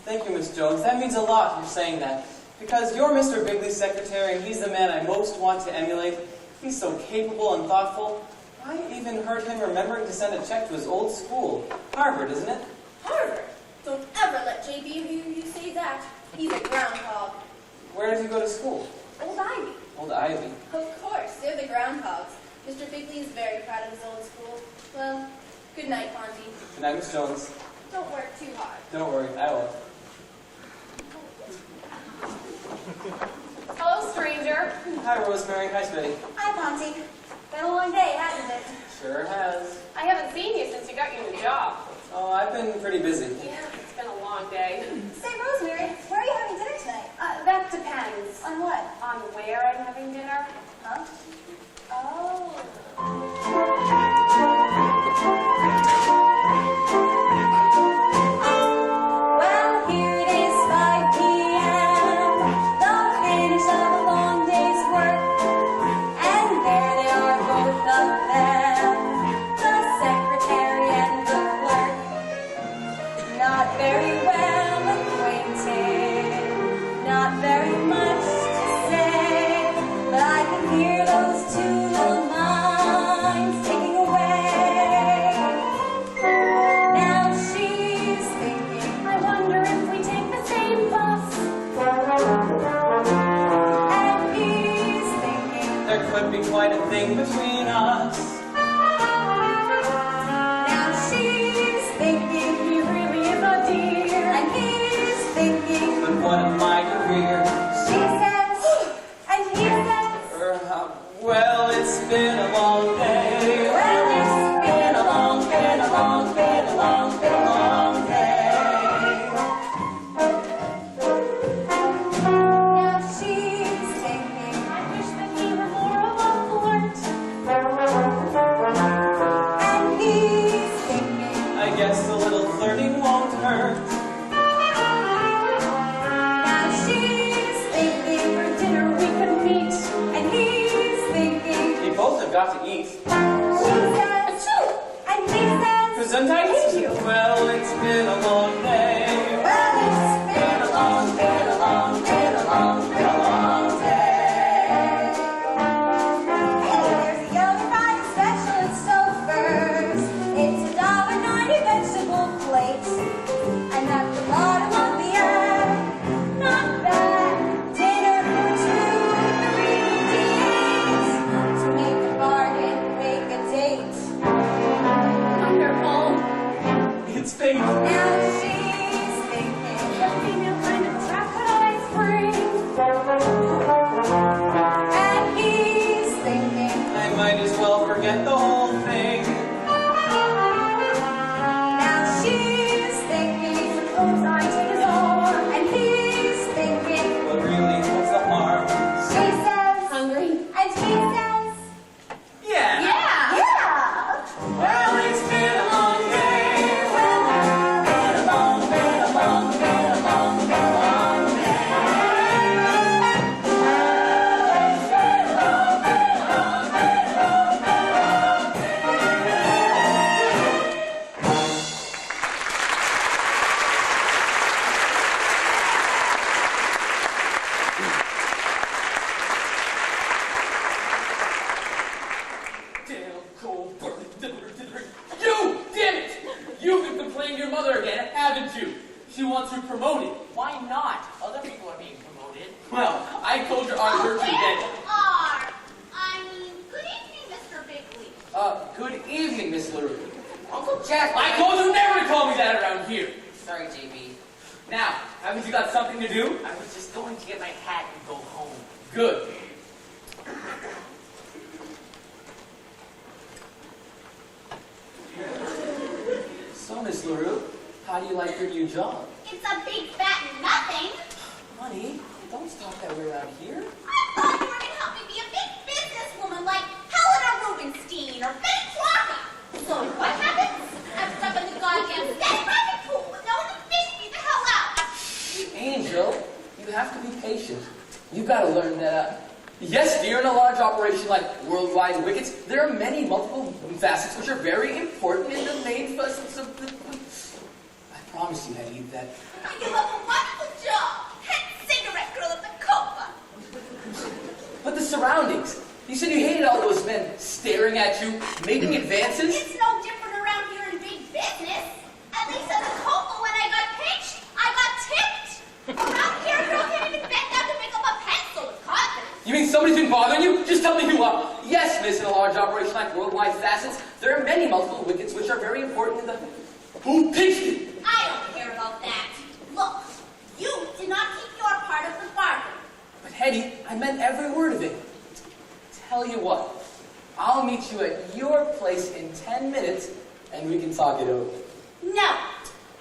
Thank you, Miss Jones. That means a lot, you're saying that. Because you're Mr. Bigley's secretary, and he's the man I most want to emulate. He's so capable and thoughtful. I even heard him remembering to send a check to his old school. Harvard, isn't it? Harvard? Don't ever let JB hear you say that. He's a groundhog. Where did he go to school? Old Ivy. Old Ivy. Of course, they're the groundhogs. Mr. Bigley is very proud of his old school. Well, good night, Ponty. Good night, Miss Jones. Don't work too hard. Don't worry, I will. Hello, stranger. Hi, Rosemary. Hi, Smitty. Hi, Ponty. Been a long day, hasn't it? Sure has. I haven't seen you since you got your new job. Oh, I've been pretty busy. Yeah, it's been a long day. Say, Rosemary, where are you having dinner tonight? That depends. On what? On where I'm having dinner. Huh? Oh. Well, here it is, 5 p.m., the finish of a long day's work, and there they are, both of them, the secretary and the clerk. Not very well acquainted, not very much to say, but I can hear those two little minds ticking away. Now she's thinking, I wonder if we take the same bus. And he's thinking, There could be quite a thing between us. now she's thinking, he really is a dear. And suppose I take his arm, and he's thinking, But really, what's the harm? she says, Hungry? and he says, Yeah. yeah. Well, it's been a long day. Been a long, been a long, been a long, been a long day. Damn cold burning delivery. You! Damn it! You've been complaining to your mother again, haven't you? She wants you promoted. Why not? Other people are being promoted. Well, I told your Aunt Gertrude that. Good evening, Mr. Bigley. Good evening, Miss LaRue. Uncle Jack. I told you never to call me that around here. Sorry, JB. Now, haven't you got something to do? I was just going to get my hat and go home. Good. So, Miss LaRue, how do you like your new job? It's a big fat nothing. Honey, don't stop that way around here. I thought you were going to help me be a big businesswoman like Helena Rubinstein or Betty Crocker. So what happens? I'm stuck in the goddamn steady rabbit pool with no one to fish me the hell out. Angel, you have to be patient. You've got to learn that, yes, dear, in a large operation like Worldwide Wickets, there are many multiple facets which are very important in the main facets of the... I promise you, Hetty, that... You have a wonderful job. Head cigarette girl at the Copa. But the surroundings. You said you hated all those men staring at you, making advances. It's no different around here in big business. At least at the Copa, when I got pinched, I got tipped. Around here, a girl can't even bend down to pick up a pencil with confidence. You mean somebody's been bothering you? Just tell me who are. Yes, miss, in a large operation like Worldwide Facets, there are many multiple wickets which are very important in the... Who pinched you? I don't care about that. Look, you did not keep your part of the bargain. But Hetty, I meant every word of it. Tell you what, I'll meet you at your place in 10 minutes, and we can talk it over. No.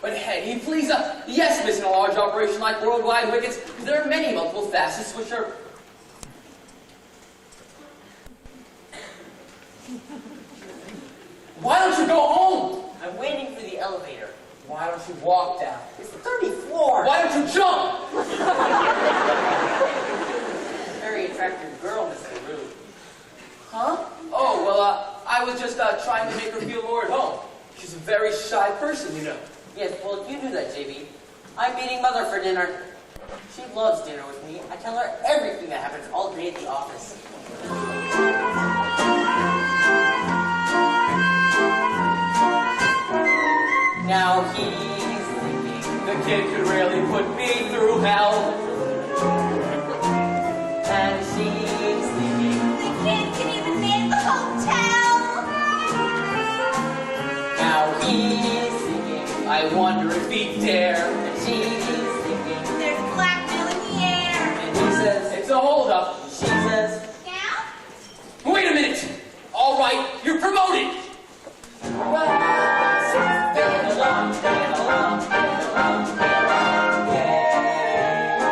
But Hetty, please, yes, miss, in a large operation like Worldwide Wickets, there are many multiple facets which are... Why don't you go home? I'm waiting for the elevator. Why don't you walk down? It's the 30th floor. Why don't you jump? Very attractive girl, Mr. Rue. Huh? Oh, well, I was just trying to make her feel more at home. She's a very shy person, you know. Yes, well, you do that, JB. I'm meeting Mother for dinner. She loves dinner with me. I tell her everything that happens all day at the office. Now he's thinking, The kid could really put me through hell. and she's thinking, The kid can even make the hotel. now he's thinking, I wonder if he'd dare. and she's thinking, There's blackmail in the air. and he says, It's a holdup. and she says, Yeah? Wait a minute. All right, you're promoted. well, it's been a long, been a long, been a long, been a long day.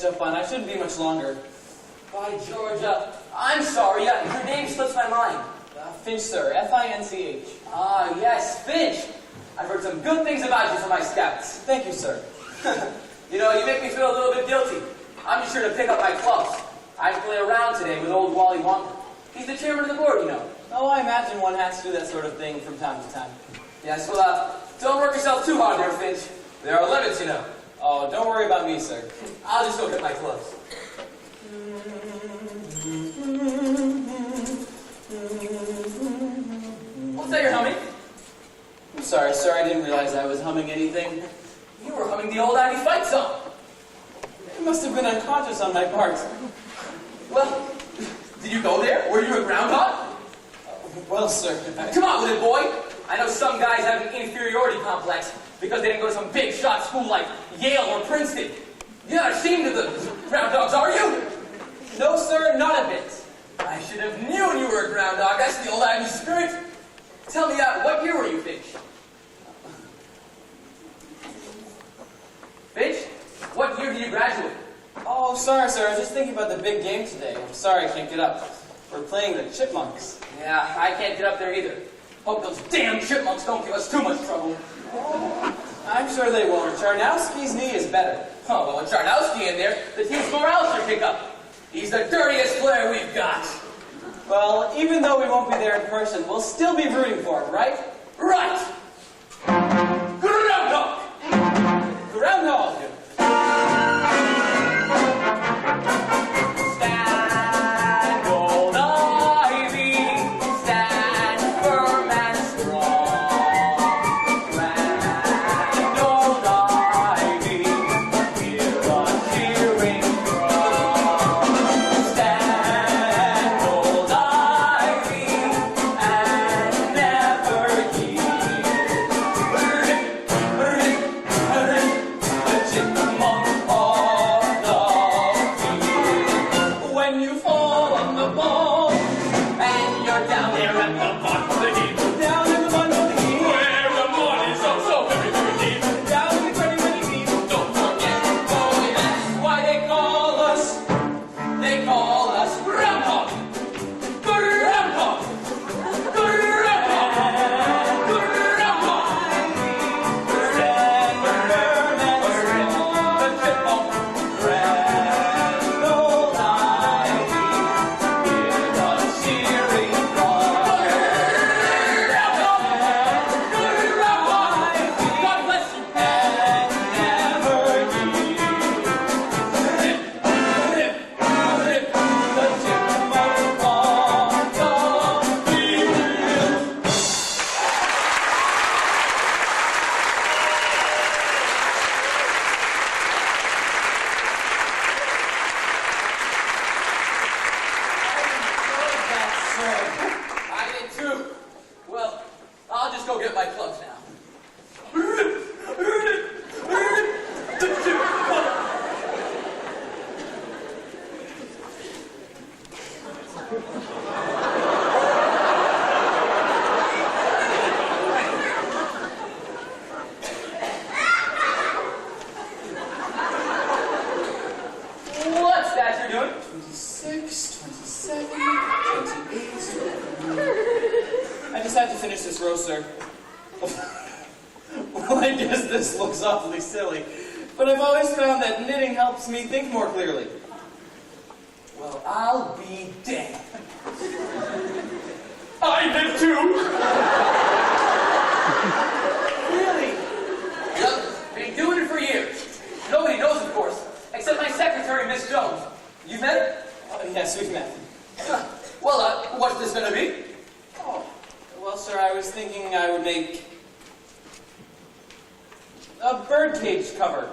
up on. I shouldn't be much longer. By George, I'm sorry, your name slips my mind. Finch, sir. F-I-N-C-H. Ah, yes, Finch. I've heard some good things about you from my scouts. Thank you, sir. You know, you make me feel a little bit guilty. I'm just sure to pick up my clubs. I play around today with old Wally Wonka. He's the chairman of the board, you know. Oh, I imagine one has to do that sort of thing from time to time. Yes, well, don't work yourself too hard there, Finch. There are limits, you know. Oh, don't worry about me, sir. I'll just go get my clubs. What's that you're humming? I'm sorry, sir. I didn't realize I was humming anything. You were humming the old Ivy fight song. It must have been unconscious on my part. Well, did you go there? Were you a groundhog? Well, sir. Come on with it, boy. I know some guys have an inferiority complex because they didn't go to some big shot school like Yale or Princeton. You're not ashamed of the groundhogs, are you? No, sir, not a bit. I should have known you were a groundhog. That's the old Ivy spirit. Tell me, what year were you, Finch? Finch, what year did you graduate? Oh, sorry, sir. I was just thinking about the big game today. I'm sorry I can't get up. We're playing the Chipmunks. Yeah, I can't get up there either. Hope those damn chipmunks don't give us too much trouble. I'm sure they won't. Charnowski's knee is better. Oh, well, with Charnowski in there, the team's morale should pick up. He's the dirtiest player we've got. Well, even though we won't be there in person, we'll still be rooting for him, right? Right! Groundhog! Groundhog! Stand, old Ivy, stand firm and strong. Grand old Ivy, hear the cheering throng. Stand, old Ivy, and never yield. The chipmunk of the field. When you fall on the ball, and you're down there at the bottom of the heap, down in the bottom of the heap, where the money's so very, very deep, down in the very, very deep, don't forget, boy, that's why they call us Groundhog. Groundhog. Groundhog. Groundhog. I did too. Well, I'll just go get my clubs now. What's that you're doing? 26, 27, 28. I just have to finish this row, sir. Well, I guess this looks awfully silly, but I've always found that knitting helps me think more clearly. Well, I'll be damned. I did too. Really? Yep, been doing it for years. Nobody knows, of course, except my secretary, Miss Jones. You met her? Yes, we've met. Well, what's this gonna be? Oh, well, sir, I was thinking I would make a birdcage cover.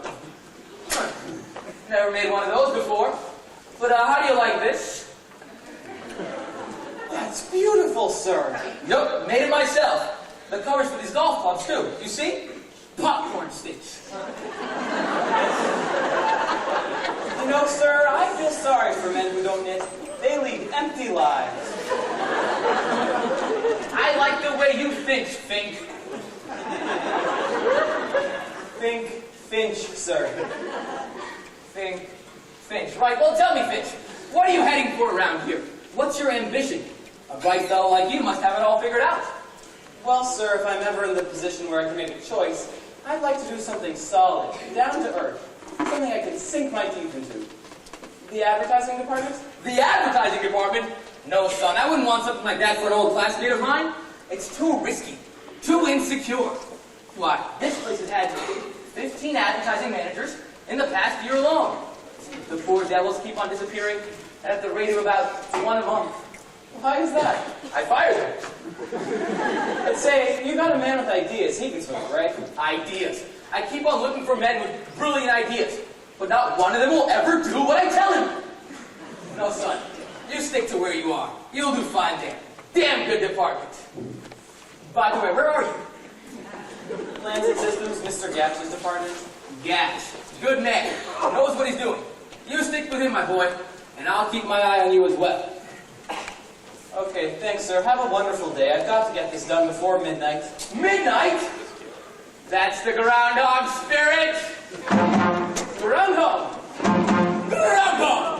Never made one of those before. But how do you like this? That's beautiful, sir. Yep, made it myself. The covers for these golf clubs, too. You see? Popcorn sticks. You know, sir, I feel sorry for men who don't knit. They lead empty lives. I like the way you think, Fink. Think Finch, sir. Fink. Finch, right? Well, tell me, Finch, what are you heading for around here? What's your ambition? A bright fellow like you must have it all figured out. Well, sir, if I'm ever in the position where I can make a choice, I'd like to do something solid, down to earth, something I can sink my teeth into. The advertising department? The advertising department? No, son, I wouldn't want something like that for an old classmate of mine. It's too risky, too insecure. Why, this place has had 15 advertising managers in the past year alone. The poor devils keep on disappearing at the rate of about one a month. Why is that? I fired them. But say, you got a man with ideas. He can swing it, right? Ideas. I keep on looking for men with brilliant ideas, but not one of them will ever do what I tell him. No, son, you stick to where you are. You'll do fine there. Damn good department. By the way, where are you? Plans and Systems, Mr. Gapsh's department. Gash. Good man. Knows what he's doing. You stick with him, my boy, and I'll keep my eye on you as well. Okay, thanks, sir. Have a wonderful day. I've got to get this done before midnight. Midnight? That's the groundhog spirit. Groundhog. Groundhog.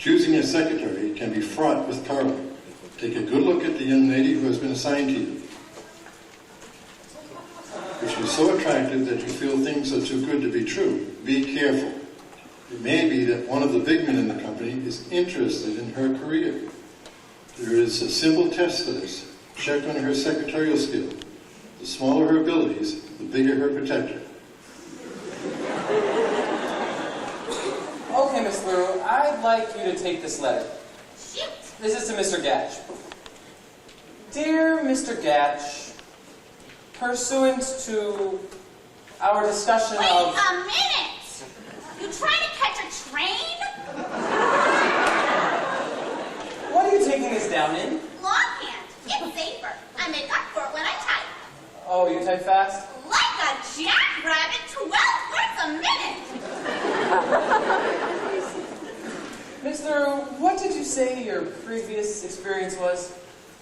Choosing a secretary can be fraught with peril. Take a good look at the young lady who has been assigned to you. If she's so attractive that you feel things are too good to be true. Be careful. It may be that one of the big men in the company is interested in her career. There is a simple test for this. Check on her secretarial skill. The smaller her abilities, the bigger her protector. Okay, Miss LaRue, I'd like you to take this letter. Shoot. This is to Mr. Gatch. Dear Mr. Gatch, pursuant to our discussion Wait of... a minute! You trying to catch a train? What are you taking this down in? Longhand. It's safer. I make up for it when I type. Oh, you type fast? Like a jackrabbit, 12 words a minute. Miss LaRue, what did you say your previous experience was?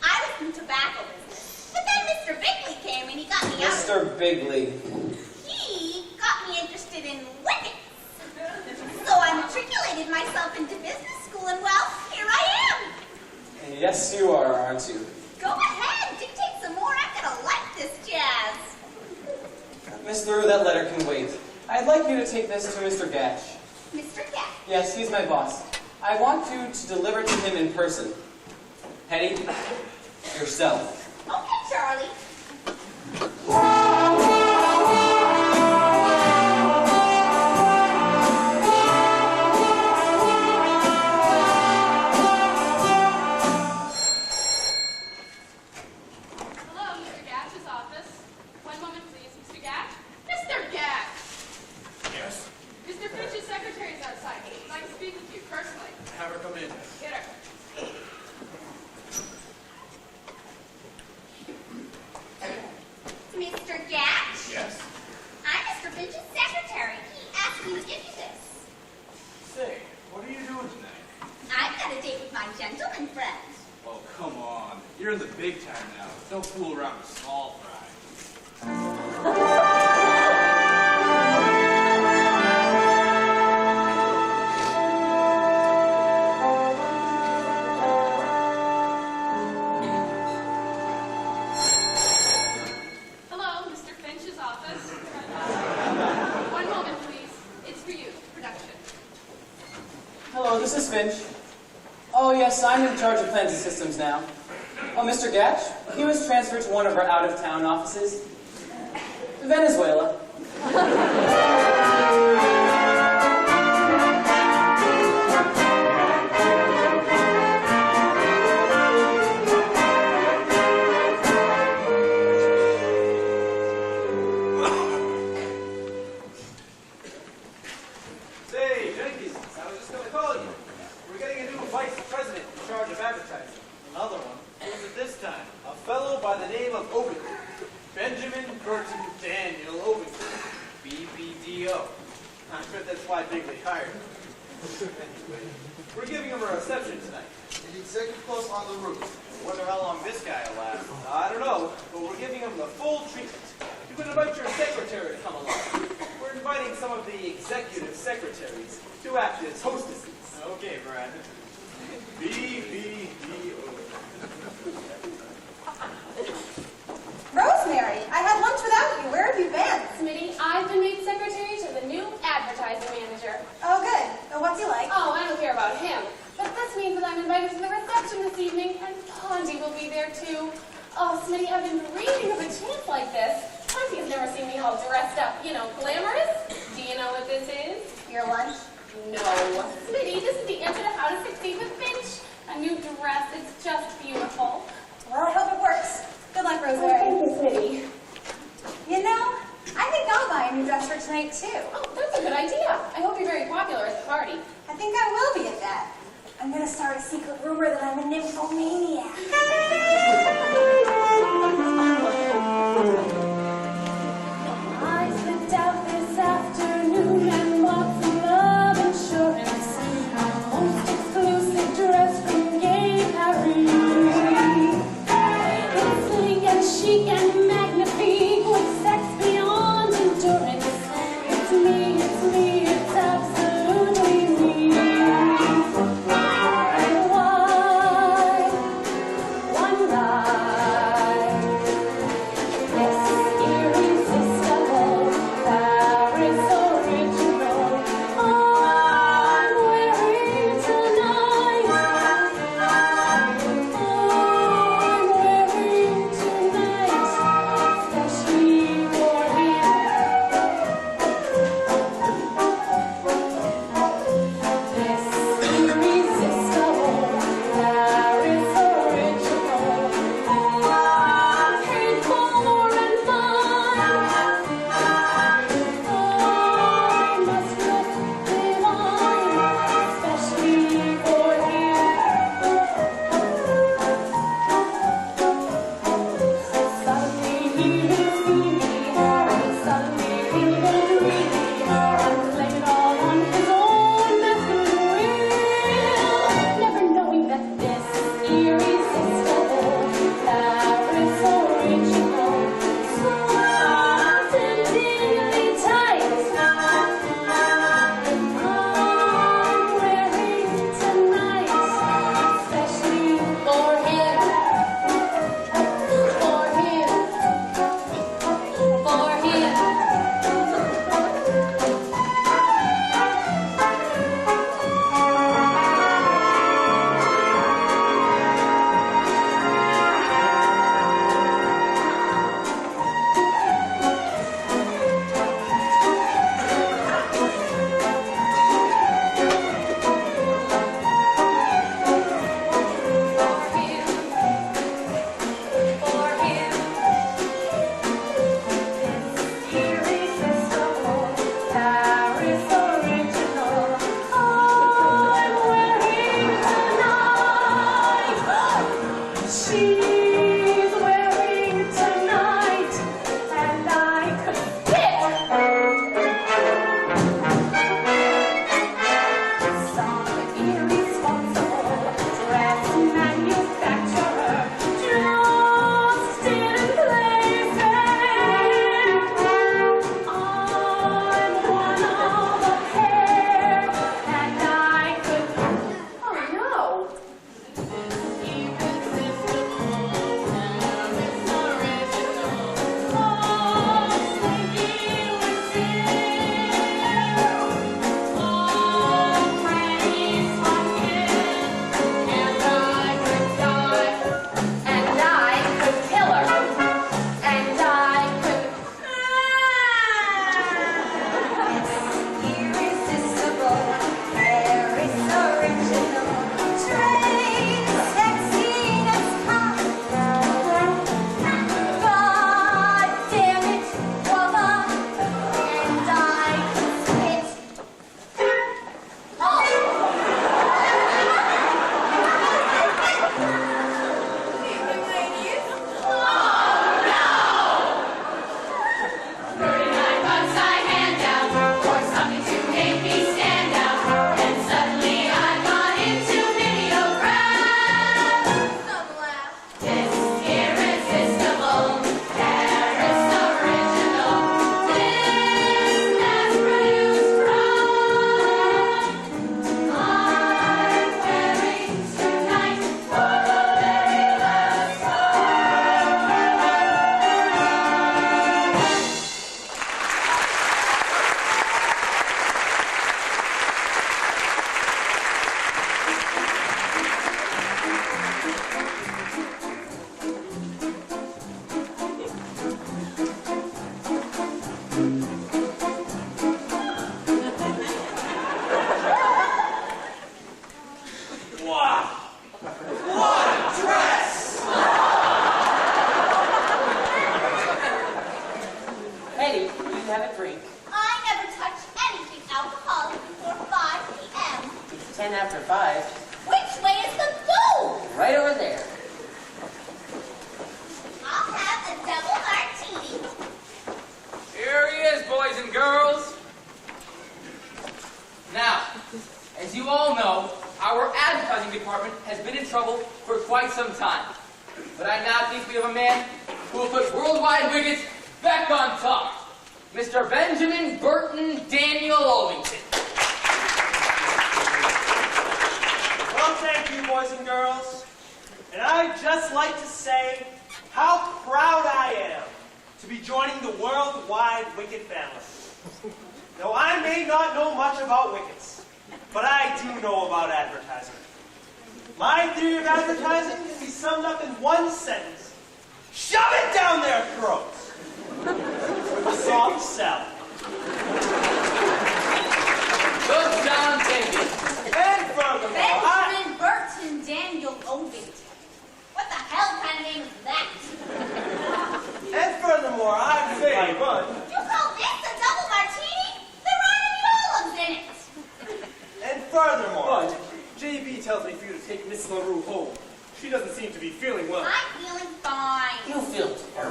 I was in tobacco business. But then Mr. Bigley came and he got me out. Mr. Bigley. He got me interested in wickets. So I matriculated myself into business school and well, here I am. Yes, you are, aren't you? Go ahead, dictate some more. I'm gonna like this jazz. Miss LaRue, that letter can wait. I'd like you to take this to Mr. Gatch. Mr. Gat. Yes, he's my boss. I want you to deliver to him in person. Hetty, yourself. Okay, Charlie. Hello, Mr. Gatch's office. One moment, please. Mr. Gatch? Mr. Gatch! Yes? Mr. Finch's secretary is outside. He'd like to speak with you personally. Have her come in. Get her. Mr. Gatch? Yes? I'm Mr. Finch's secretary. He asked me to give you this. Say, what are you doing tonight? I've got a date with my gentleman friend. Oh, come on. You're in the big time now. Don't fool around with small fry. Hello, Mr. Finch's office. One moment, please. It's for you. Production. Hello, this is Finch. Oh, yes, I'm in charge of plans and systems now. Oh, Mr. Gatch, he was transferred to one of our out-of-town offices. Venezuela. Say, Jenkins, I was just going to call you. We're getting a new vice president in charge of advertising. Another one. Who's it this time? A fellow by the name of Ovington. Benjamin Burton Daniel Ovington. BBDO. I bet that's why Bigley hired him. Anyway, we're giving him a reception tonight. The executive close on the roof. Wonder how long this guy will last. I don't know, but we're giving him the full treatment. You could invite your secretary to come along. We're inviting some of the executive secretaries to act as hostesses. Okay, Brad. BBDO. Rosemary, I had lunch without you. Where have you been? Smitty, I've been made secretary to the new advertising manager. Oh, good. What's he like? Oh, I don't care about him. But this means that I'm invited to the reception this evening, and Pondy will be there too. Oh, Smitty, I've been dreaming of a chance like this. Pondy has never seen me all dressed up, you know, glamorous. Do you know what this is? Your lunch? No. Smitty, this is the answer to How to Succeed with Finch. A new dress. It's just beautiful. Well, I hope it works. Good luck, Oh, Rosemary. thank you, Smitty. You know, I think I'll buy a new dress for tonight, too. Oh, that's a good idea. I hope you're very popular at the party. I think I will be at that. I'm going to start a secret rumor that I'm a nymphomaniac. I slipped out this afternoon and bought some love insurance. A most exclusive dress from Gay Paris. It's sleek and chic and magnifique with sex beyond endurance. It's me, it's absolutely me. And why? One night, yes,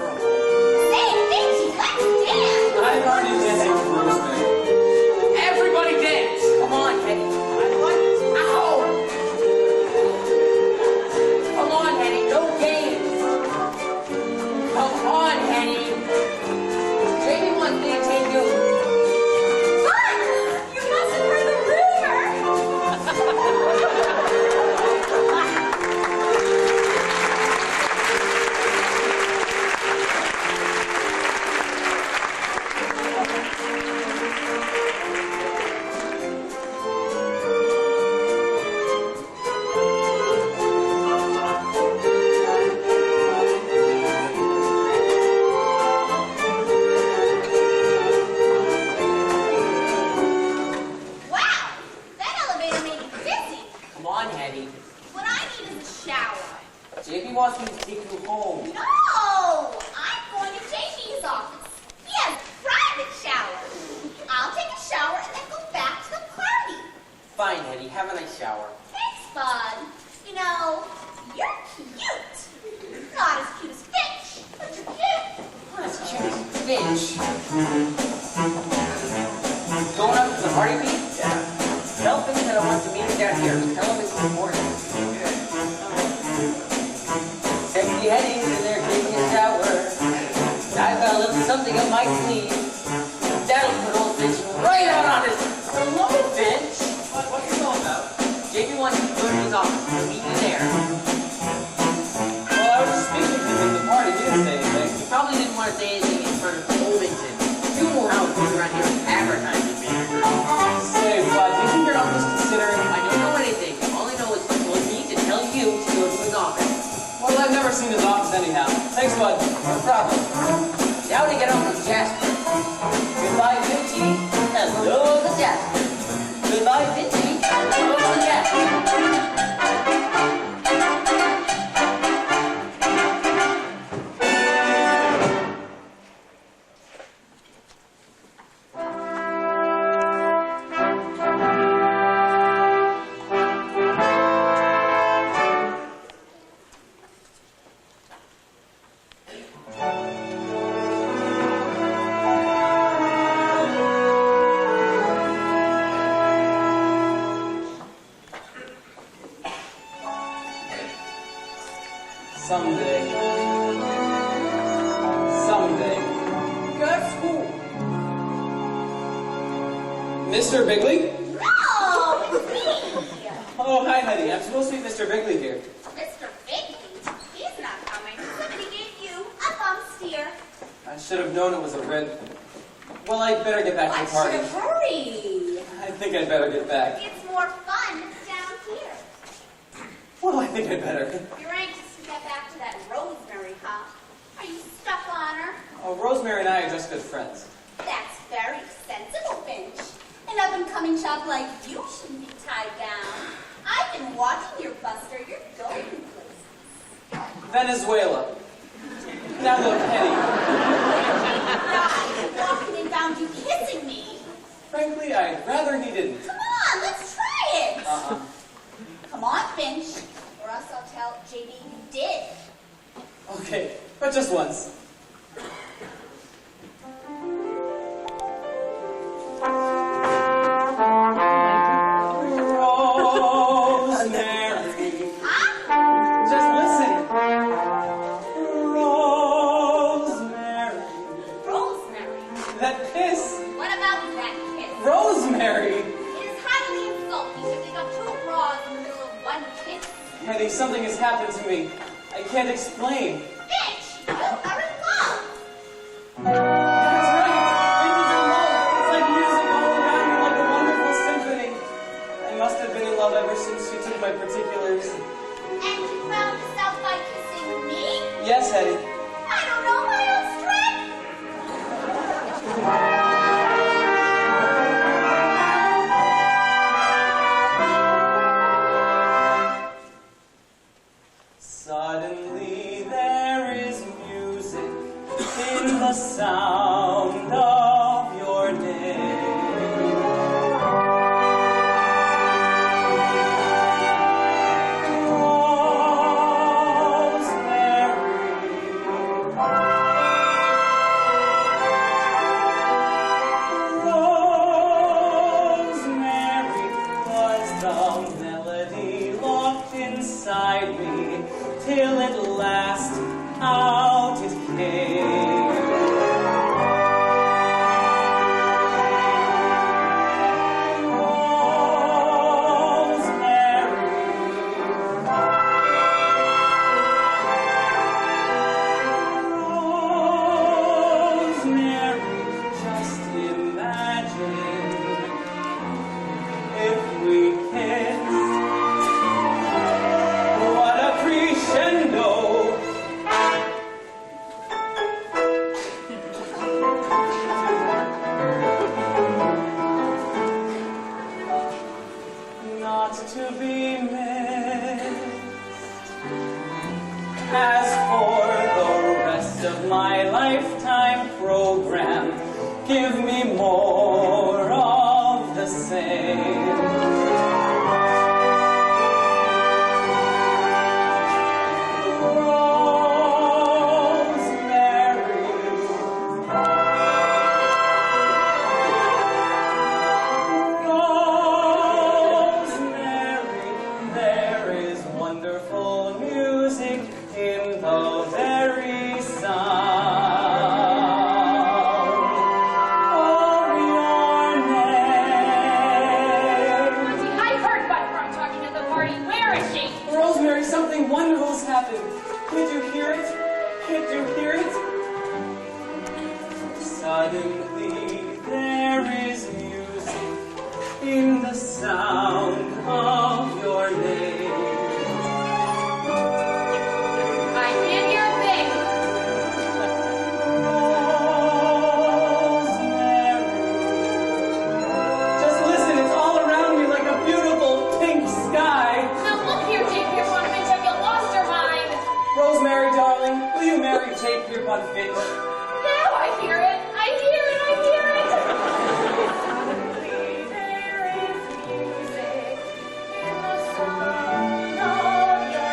Say, Benji, let's dance! I'm already dancing. fine, Hetty. Have a nice shower. Thanks, Bud. You know, you're cute. Not as cute as Finch, but you're cute. Not as cute as Finch. Going up to the party, Pete? Yeah. Tell Finch that I want to meet him down here. Tell him it's important. Sexy Hetty's in there taking a shower. I got a little something up my sleeve. That'll put old Finch right out on his... Hello, Finch. What's this all about? JP wants you to go to his office. He'll meet you there. Well, I was just speaking to him at the party. He didn't say anything. He probably didn't want to say anything in front of Ovington. You know how it goes around here with advertising managers. Say, Bud, do you think your uncle's considering... I don't know anything. All I know is he told me to tell you to go to his office. Well, I've never seen his office anyhow. Thanks, Bud. No problem. Now to get on with Jasper. Goodbye, Vinci. Hello, the Jasper. Goodbye, Vinci. Hello, the Jasper. Someday. Guess who? Mr. Bigley? No, it's me. Oh, hi, Hetty. I'm supposed to meet Mr. Bigley here. Mr. Bigley, he's not coming. Somebody gave you a bum steer. I should have known it was a red... Well, I'd better get back to the party. Hurry. I think I'd better get back. It's more fun down here. Well, I think I'd better. You're anxious to get back to that Rosemary, huh? Are you stuck on her? Oh, Rosemary and I are just good friends. That's very sensible, Finch. And up and coming chap like you shouldn't be tied down. I've been watching your Buster. You're going places. Venezuela. Now look, Hetty. I walked in and found you kissing me. Frankly, I'd rather he didn't. Come on, let's try it. Uh-uh. Come on, Finch, or else I'll tell JD you did. Okay, but just once. Rosemary. Huh? Just listen. Rosemary. Rosemary. That kiss. What about that kiss? Rosemary. It is highly insulting to think of two bras in the middle of one kiss. Hetty, something has happened to me. I can't explain. Finch, you are in love. That's right. Babies in love. It's like music all around me, like a wonderful symphony. I must have been in love ever since she took my particulars. And you found this out by kissing me? Yes, Hetty. I don't know my own strength. Suddenly there is music in the sound of your name. Rosemary was the melody locked inside me till at last out it came. Rosemary, just imagine if we kissed. What a crescendo! Not to be missed. As for the rest of my lifetime program, give me more of the same. about Finch? Now I hear it. I hear it. I hear it. Suddenly there is music in the sound of your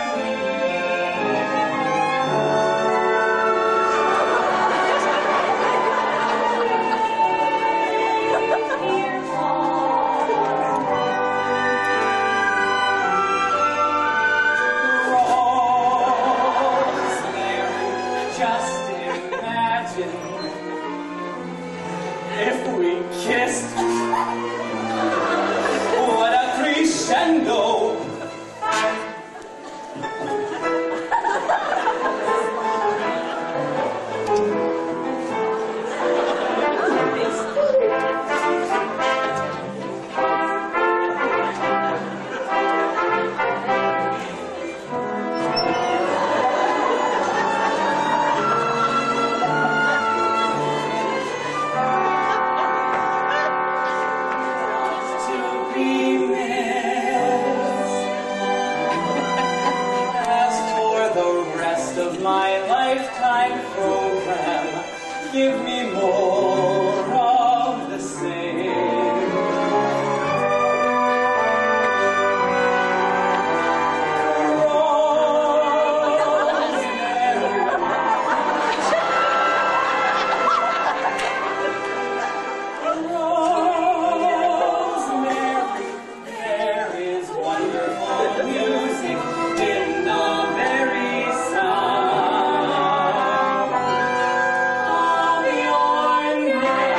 Just imagine if we kissed. What a crescendo! To be missed. As for the rest of my lifetime program, give me more of the same. Rosemary, there is wonderful music in the very sound of your name.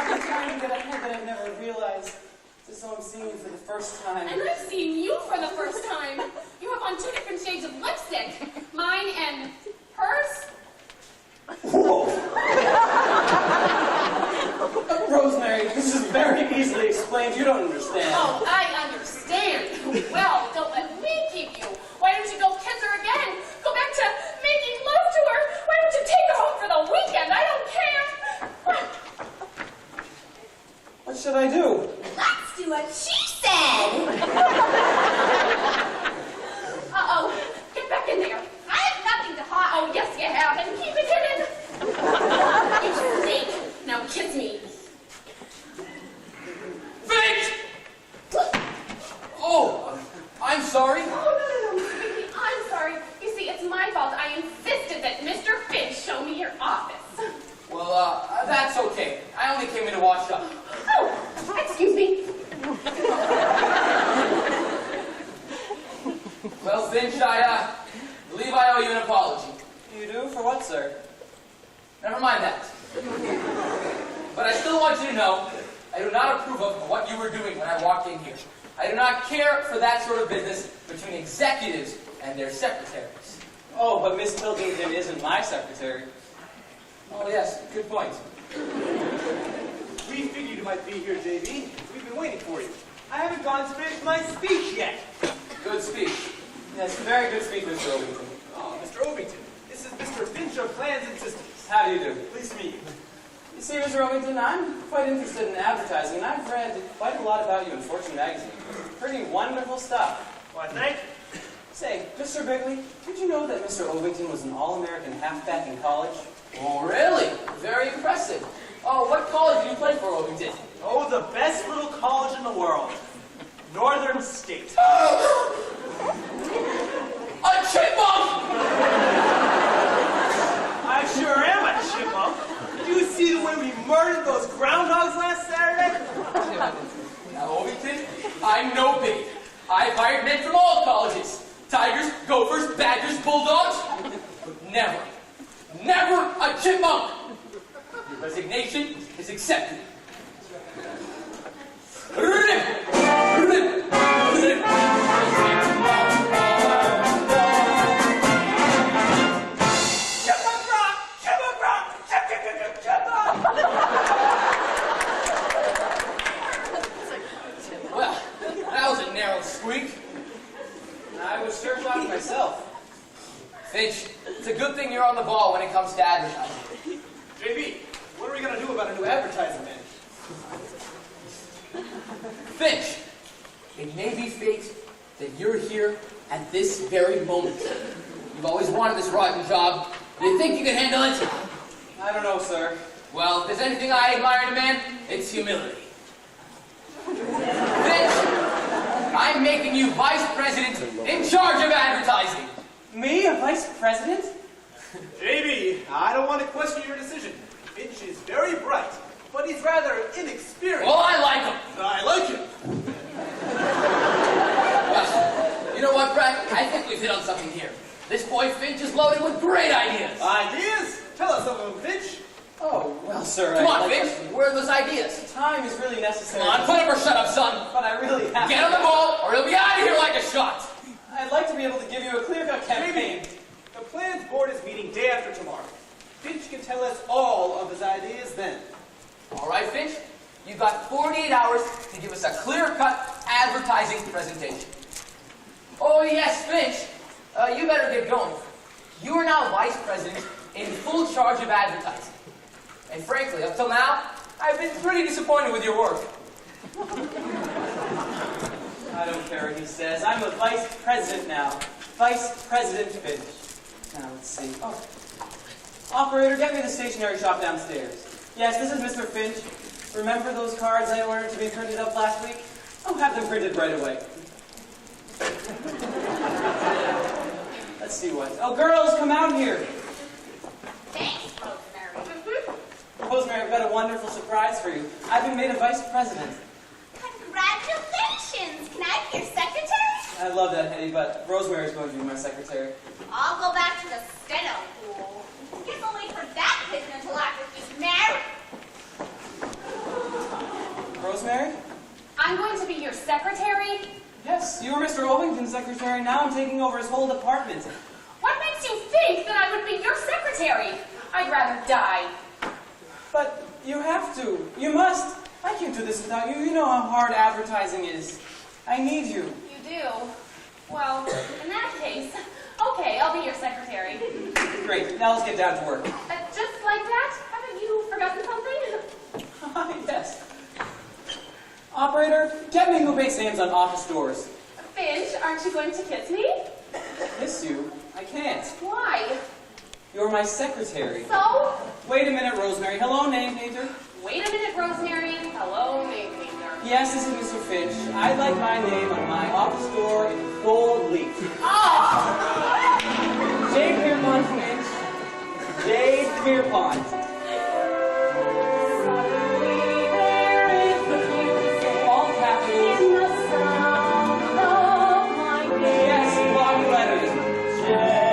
I'm trying to get ahead, but I've never realized. So I'm seeing you for the first time. And I've seen you for the first time. You have on 2 different shades of lipstick. Mine and hers. Rosemary, this is very easily explained. You don't understand. Oh, I understand. Well, don't let me keep you. Why don't you go kiss her again? Go back to making love to her. Why don't you take her home for the weekend? I don't care. What should I do? Let's do what she said. Uh-oh. Get back in there. I have nothing to hide. Oh, yes, you have. And keep it hidden. You snake. Now kiss me. Finch! Oh, I'm sorry. Oh, no. Sweetie, I'm sorry. You see, it's my fault. I insisted that Mr. Finch show me your office. Well, that's okay. I only came in to wash up. Oh, excuse me. Well, Finch, I believe I owe you an apology. You do? For what, sir? Never mind that. But I still want you to know I do not approve of what you were doing when I walked in here. I do not care for that sort of business between executives and their secretaries. Oh, but Miss Pilkington isn't my secretary. Oh, yes, good point. We figured you might be here, JB. We've been waiting for you. I haven't gone to finish my speech yet. Good speech. Yes, very good speech, Mr. Ovington. Oh, Mr. Ovington, this is Mr. Finch of Plans and Systems. How do you do? Pleased to meet you. You see, Mr. Ovington, I'm quite interested in advertising, and I've read quite a lot about you in Fortune magazine. Pretty wonderful stuff. Why, thank you. Say, Mr. Bigley, did you know that Mr. Ovington was an All-American halfback in college? Oh, really? Very impressive. Oh, what college did you play for, Ovington? Oh, the best little college in the world. Northern State. A chipmunk! I sure am a chipmunk. Did you see the way we murdered those groundhogs last Saturday? Now, Ovington, I'm no pig. I've hired men from all colleges. Tigers, gophers, badgers, bulldogs. But never a chipmunk. Your resignation is accepted. Well, that was a narrow squeak. I was sure shocked myself. Finch, it's a good thing you're on the ball when it comes comes to advertising. JB, what are we going to do about a new advertising man? Finch, it may be fate that you're here at this very moment. You've always wanted this rotten job. Do you think you can handle it? I don't know, sir. Well, if there's anything I admire in a man, it's humility. Finch, I'm making you vice president in charge of advertising. Me, a vice president? JB, I don't want to question your decision. Finch is very bright, but he's rather inexperienced. Well, I like him. I like him. Well, you know what, Brett? I think we've hit on something here. This boy Finch is loaded with great ideas. Ideas? Tell us some of them, Finch. Oh, well, sir. Come on, Finch. Where are those ideas? Time is really necessary. Come on, put up or shut up, son. But I really have Get on the ball, or he'll be out of here like a shot. I'd like to be able to give you a clear-cut campaign. The plans board is meeting day after tomorrow. Finch can tell us all of his ideas then. All right, Finch. You've got 48 hours to give us a clear-cut advertising presentation. Oh, yes, Finch. You better get going. You are now vice president in full charge of advertising. And frankly, up till now, I've been pretty disappointed with your work. I don't care what he says. I'm a vice president now. Vice President Finch. Now, let's see. Oh. Operator, get me the stationery shop downstairs. Yes, this is Mr. Finch. Remember those cards I ordered to be printed up last week? I'll have them printed right away. Let's see what. Oh, girls, come out here. Thanks, Rosemary. Rosemary, I've got a wonderful surprise for you. I've been made a vice president. Congratulations! Can I be your secretary? I love that, Hetty, but Rosemary's going to be my secretary. I'll go back to the steno pool. Guess I'll wait for that pigeon until after she's married. Rosemary? I'm going to be your secretary? Yes, you were Mr. Ovington's secretary. Now I'm taking over his whole department. What makes you think that I would be your secretary? I'd rather die. But you have to. You must. I can't do this without you. You know how hard advertising is. I need you. You do? Well, in that case, okay, I'll be your secretary. Great. Now let's get down to work. Just like that? Haven't you forgotten something? Yes. Operator, get me who makes names on office doors. Finch, aren't you going to kiss me? Kiss you? I can't. Why? You're my secretary. So? Wait a minute, Rosemary. Hello, name painter. Wait a minute, Rosemary. Hello, name painter. Yes, this is Mr. Finch. I'd like my name on my office door in gold leaf. Oh! Jade Pierpont Finch. Jade Pierpont. All capitals. Yes, block letters. Jade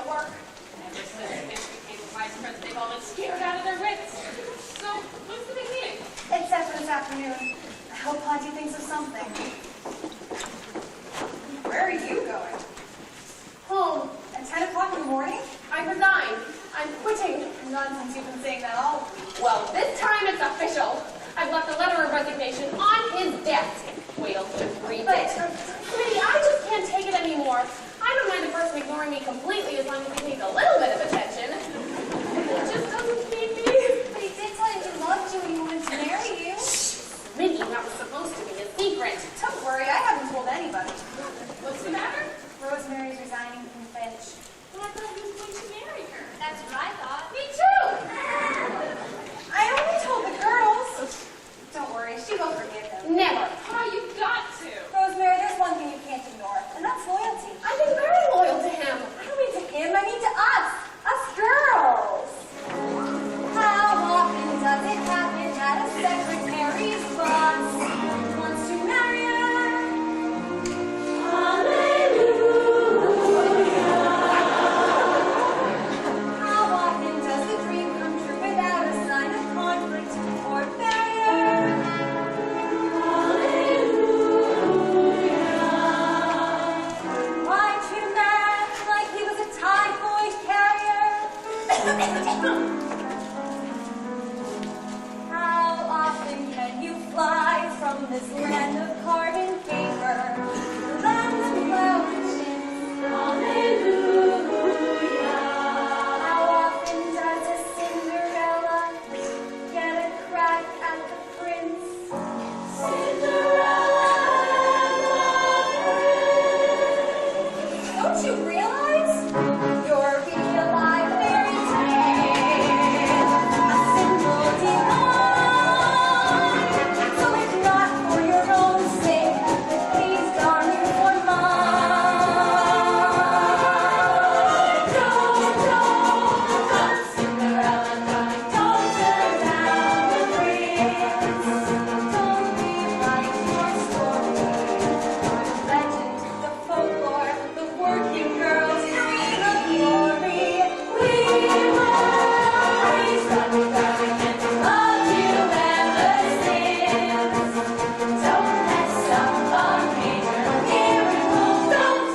don't work. Ever since Mitch became vice president, they've all been scared out of their wits. So, when's the big meeting? It's set for this afternoon. I hope Ponty thinks of something. Where are you going? Home. At 10 o'clock in the morning? I resigned. I'm quitting. Nonsense, you've been saying that all. Well, this time it's official. I've left a letter of resignation on his desk. Wait till he reads it. Smitty, I just can't take it anymore. I don't mind the person ignoring me completely as long as he needs a little bit of attention. He just doesn't need me. But he did tell you he loved you and he wanted to marry you. Smitty, that was supposed to be a secret. Don't worry, I haven't told anybody. What's the matter? Rosemary's resigning from Finch. Well, I thought he was going to marry her. That's what I thought. Me too! I only told the girls. Don't worry, she will forgive him. Never. Oh, you've got to. Rosemary, there's one thing you can't ignore, and that's loyalty. I've been very loyal to him. I don't mean to him, I mean to us. Us girls. How often does it happen that a secretary's boss wants to marry her? How often does the dream come true without a sign of conflict or barrier? Why treat a man like he was a typhoid carrier? How often can you fly from this land of carbon paper? The land of clouds and hallelujah. How often does a Cinderella get a crack at the prince? Cinderella and the prince. Don't you realize you're real life fairy tale? A simple divine. So if not for your own sake, please, darling, for mine. Don't, Cinderella, darling, don't turn down the prince. Don't rewrite your story. Your legend, the folklore, the working girl's dream of glory. We will always love you, darling, and love you ever since. Don't mess up our major miracle. Don't,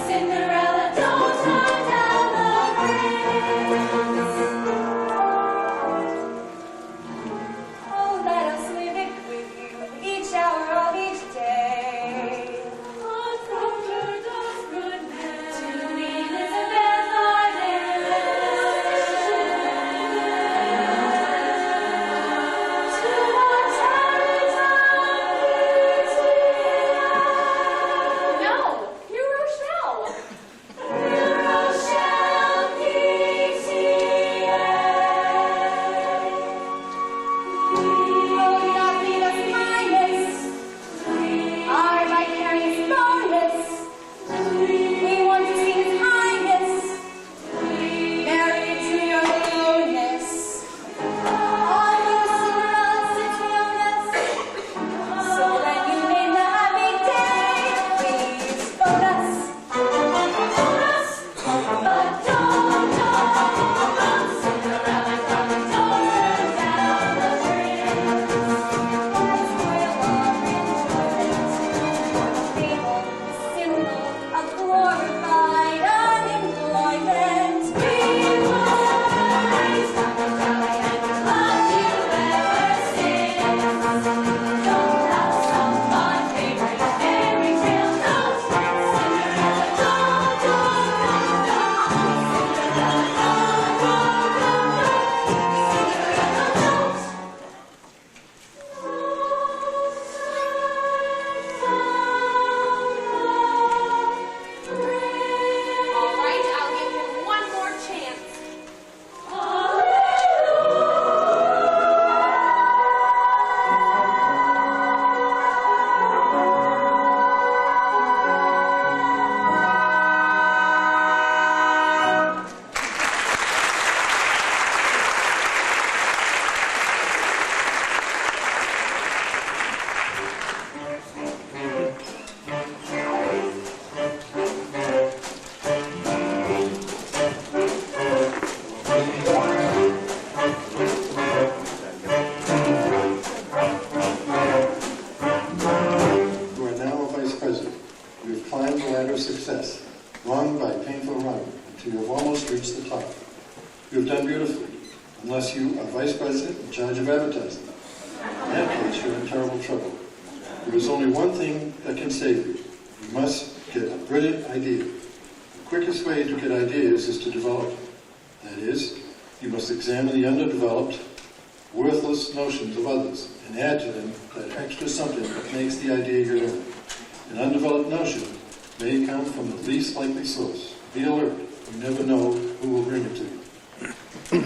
Cinderella, don't turn down the prince. Oh, let us live it with you each hour of each day. On from Murdoch's goodness to Elizabeth Arden. To our No, New Rochelle. Rochelle PTA. Oh, not Venus minus our vicarious bonus. We want to see His Highness married to your aloneness. On you, Cinderella, since we own us. So that you may the happy day, please phone us. But don't, Cinderella, darling, don't turn down the prince. Let's spoil our enjoyment for the fable, the symbol of glorified unemployment. We will always love you, darling, and love you ever since. Don't have some fun favorite fairy tale. Don't, Cinderella, don't. Cinderella, towards the top. You have done beautifully, unless you are vice president in charge of advertising. In that case, you're in terrible trouble. There is only one thing that can save you. You must get a brilliant idea. The quickest way to get ideas is to develop them. That is, you must examine the underdeveloped, worthless notions of others and add to them that extra something that makes the idea your own. An undeveloped notion may come from the least likely source. Be alert. You never know who will bring it to you.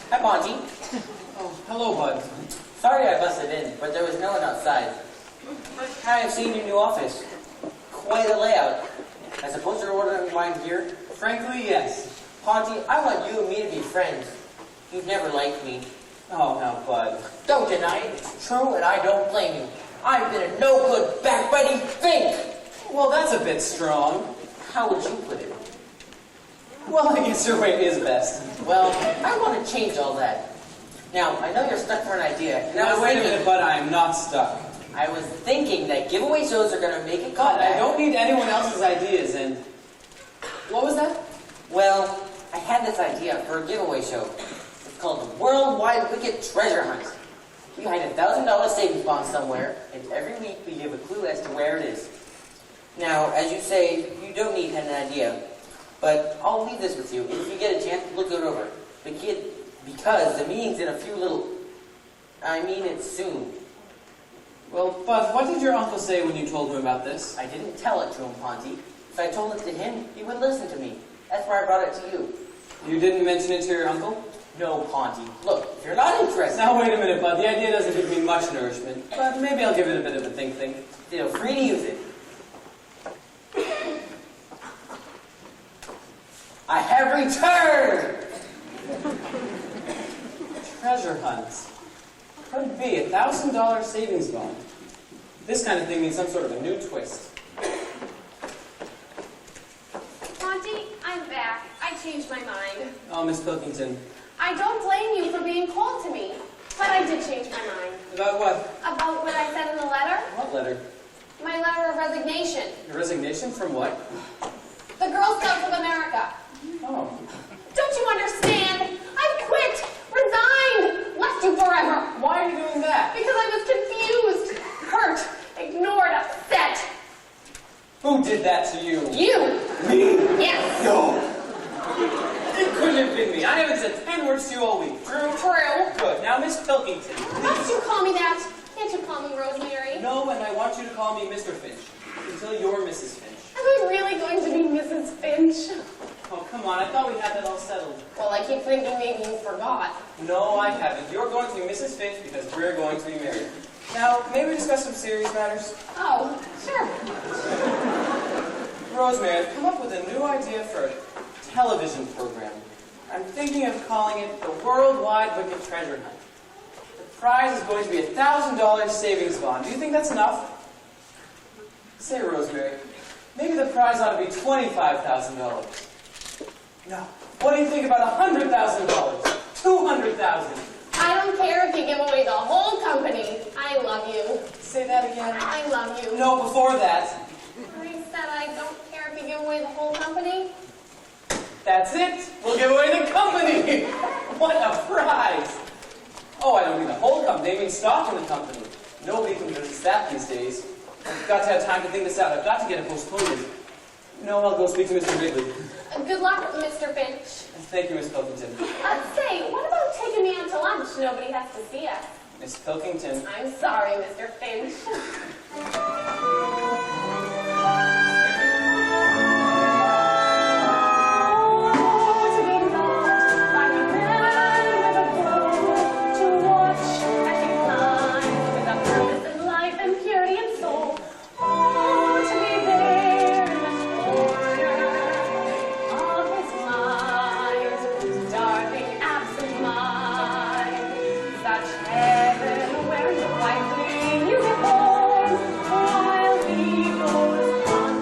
Hi, Monty. Oh, hello, Bud. Sorry I busted in, but there was no one outside. Hi, I've seen your new office. Quite a layout. I suppose you're ordering wine here? Frankly, yes. Ponty, I want you and me to be friends. You've never liked me. Oh, now, Bud. Don't deny it. It's true, and I don't blame you. I've been a no-good, backbiting fink. Well, that's a bit strong. How would you put it? Well, I guess your way is best. Well, I want to change all that. Now, I know you're stuck for an idea. And I was Now, wait a thinking- minute, Bud. I am not stuck. I was thinking that giveaway shows are going to make a Bud, comeback. I don't need anyone else's ideas, and... What was that? Well, I had this idea for a giveaway show. It's called the Worldwide Wicked Treasure Hunt. We hide $1,000 savings bond somewhere, and every week we give a clue as to where it is. Now, as you say, you don't need an idea, but I'll leave this with you. If you get a chance, look it over. Because the meeting's in a few little... I mean, it's soon. Well, Bud, what did your uncle say when you told him about this? I didn't tell it to him, Ponty. If I told it to him, he would listen to me. That's why I brought it to you. You didn't mention it to your uncle? No, Ponty. Look, if you're not interested... Now, wait a minute, Bud. The idea doesn't give me much nourishment, but maybe I'll give it a bit of a think. Feel free to use it. I have returned! Treasure hunts. What would it be? $1,000 savings bond. This kind of thing needs some sort of a new twist. Monty, I'm back. I changed my mind. Oh, Miss Pilkington. I don't blame you for being cold to me, but I did change my mind. About what? About what I said in the letter? What letter? My letter of resignation. Your resignation from what? The Girl Scouts of America. Oh. Don't you understand? I've quit, resigned, left you forever. Why are you doing that? Because I was confused, hurt, ignored, upset. Who did that to you? You. Me? Yes. No. It couldn't have been me. I haven't said 10 words to you all week. True. Good. Now, Miss Pilkington. Must you call me that? Can't you call me Rosemary? No, and I want you to call me Mr. Finch. Until you're Mrs. Finch. Am I really going to be Mrs. Finch? Oh, come on. I thought we had that all settled. Well, I keep thinking maybe you forgot. No, I haven't. You're going to be Mrs. Finch because we're going to be married. Now, may we discuss some serious matters? Oh, sure. Rosemary, I've come up with a new idea for a television program. I'm thinking of calling it the Worldwide Wicked Treasure Hunt. The prize is going to be $1,000 savings bond. Do you think that's enough? Say, Rosemary, maybe the prize ought to be $25,000. No. What do you think about $100,000? $200,000? I don't care if you give away the whole company. I love you. Say that again. I love you. No, before that. I said I don't care if you give away the whole company. That's it. We'll give away the company. What a prize. Oh, I don't mean the whole company. They mean stock in the company. Nobody can resist that these days. I've got to have time to think this out. I've got to get it postponed. No, I'll go speak to Mr. Wrigley. Good luck, Mr. Finch. Thank you, Miss Pilkington. Say, what about taking me out to lunch? Nobody has to see us. Miss Pilkington. I'm sorry, Mr. Finch. Heaven, where the white wing uniform, while he goes on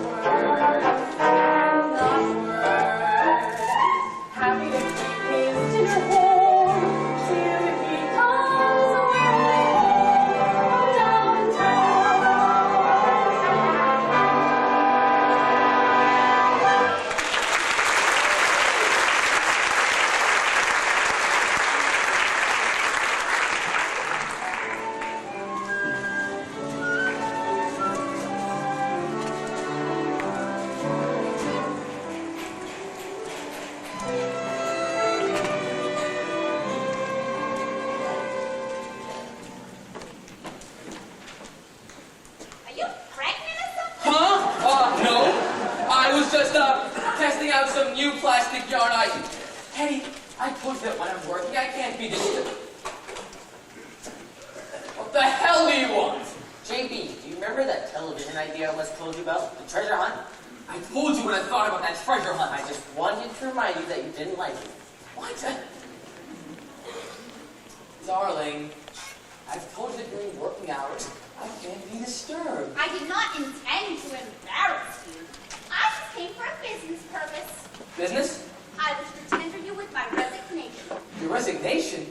Are you pregnant or something? Huh? No. I was just, testing out some new plastic yarn. Hey, I told you that when I'm working, I can't be distant. What the hell do you want? JB, do you remember that television idea I almost told you about? The treasure hunt? I told you when I thought about that treasure hunt. I just wanted to remind you that you didn't like it. What? Darling, I've told you that during working hours, I can't be disturbed. I did not intend to embarrass you. I just came for a business purpose. Business? I was to tender you with my resignation. Your resignation?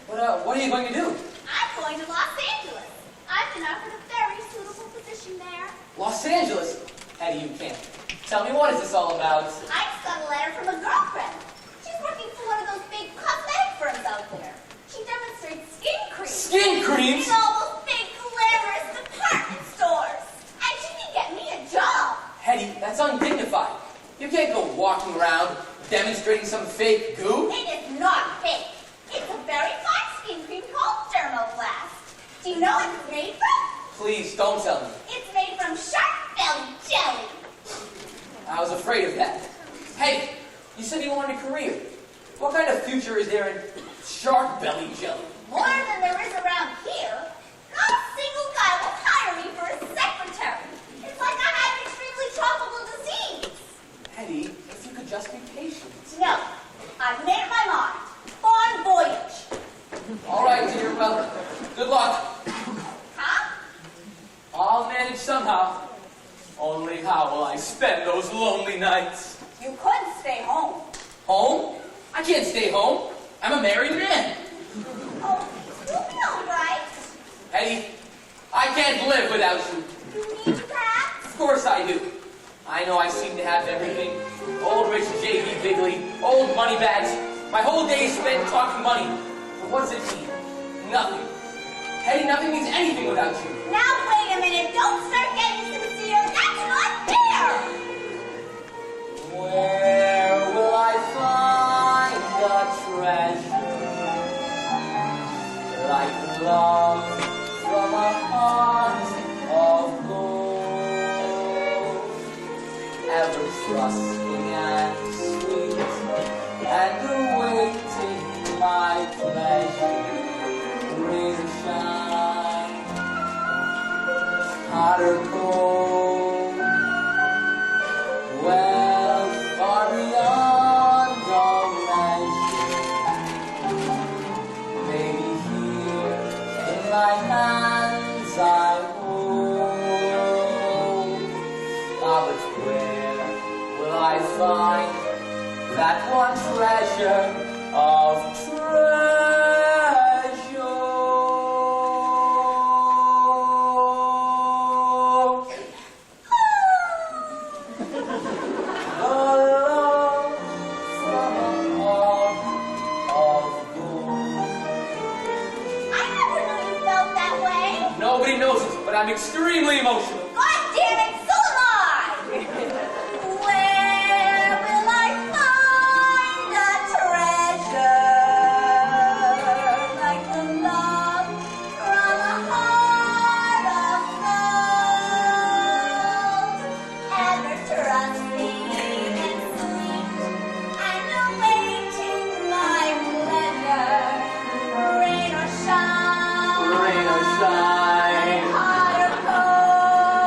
What are you going to do? I'm going to Los Angeles. I've been offered a very suitable position there. Los Angeles? Hetty, you can't. Tell me, what is this all about? I just got a letter from a girlfriend. She's working for one of those big cosmetic firms out there. She demonstrates skin creams. Skin creams? In all those big, glamorous department stores. And she can get me a job. Hetty, that's undignified. You can't go walking around demonstrating some fake goo. It is not fake. It's a very fine skin cream called Dermoblast. Do you know what it's made from? Please, don't tell me. It's made from shark belly jelly. I was afraid of that. Hey, you said you wanted a career. What kind of future is there in shark belly jelly? More than there is around here. Not a single guy will hire me for a secretary. It's like I have an extremely tropical disease. Hetty, if you could just be patient. No, I've made up my mind. Bon voyage. All right, dear. Well, good luck. Huh? I'll manage somehow. Only how will I spend those lonely nights? You could stay home. Home? I can't stay home. I'm a married man. Oh, you know, right? Hetty, I can't live without you. You need that? Of course I do. I know I seem to have everything. Old rich J.B. Bigley, old money bags. My whole day is spent talking money. But what does it mean? Nothing. Hetty, nothing means anything without you. Now wait a minute. Don't start getting sincere. That's not fair. Where will I find the treasure? Like love from a heart of gold, ever trusting and sweet, and awaiting my pleasure, rain or shine, hot or cold, well far beyond all measure, maybe here in my hands I hold. Ah, but where will I find that one treasure of treasure? Nobody knows it, but I'm extremely emotional. God damn it, so am I! Where will I find a treasure like the love from a heart of gold? Ever trusting and sweet and awaiting my pleasure, rain or shine. Rain or shine. Hot or cold.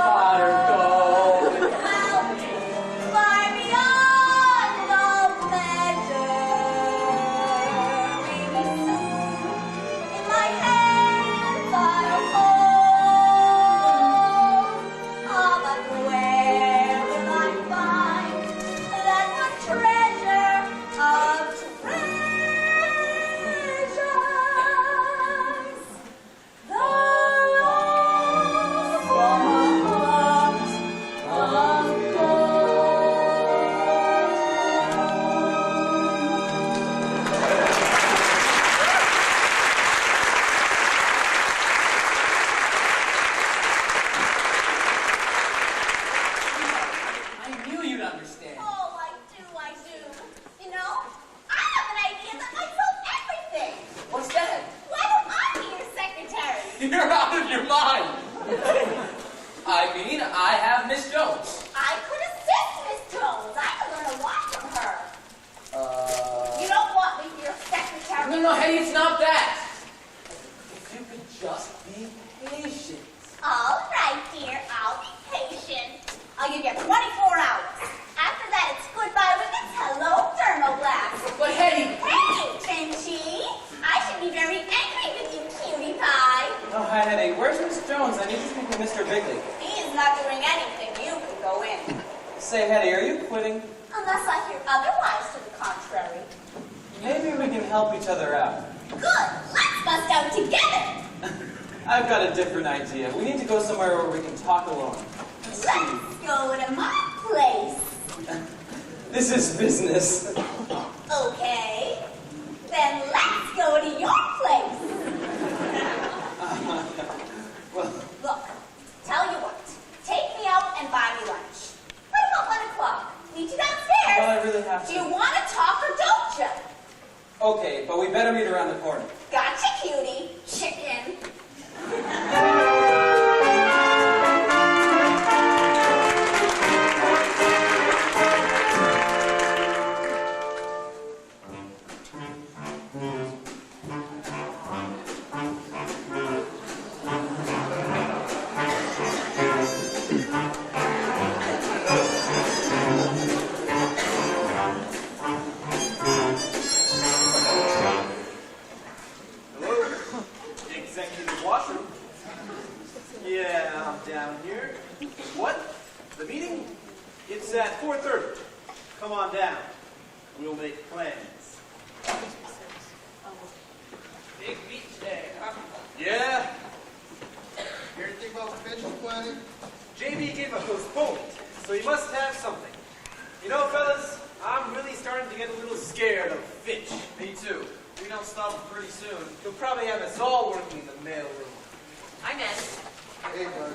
of your mind. I mean, I have Miss Jones. I could assist Miss Jones. I could learn a lot from her. You don't want me for your secretary? No, Hetty, it's not that. If you could just be patient. All right, dear. I'll be patient. I'll give you 24 hours. After that, it's goodbye ribbons, hello thermoblast. But Hetty... Hey, Pinchy. I should be very angry with you, cutie pie. Oh, hi, Hetty. Where's Miss Jones? I need to speak with Mr. Bigley. He is not doing anything. You can go in. Say, Hetty, are you quitting? Unless I hear otherwise to the contrary. Maybe we can help each other out. Good. Let's bust out together. I've got a different idea. We need to go somewhere where we can talk alone. Let's go to my place. This is business. Okay. Then let's go to your place. Look, tell you what. Take me out and buy me lunch. What about 1 o'clock? Meet you downstairs. Well, I really have to. Do you want to talk or don't you? Okay, but we better meet around the corner. Gotcha, cutie. Chicken. Executive washroom. Yeah, I'm down here. What? The meeting? It's at 4:30. Come on down. We'll make plans. Big beach day, huh? Yeah? Hear anything about pension planning? JB gave a postponement, so he must have something. You know, fellas, I'm really starting to get a little scared of Fitch. Me too. We don't stop him pretty soon. He'll probably have us all working in the mailroom. Hi, man. Hey, bud.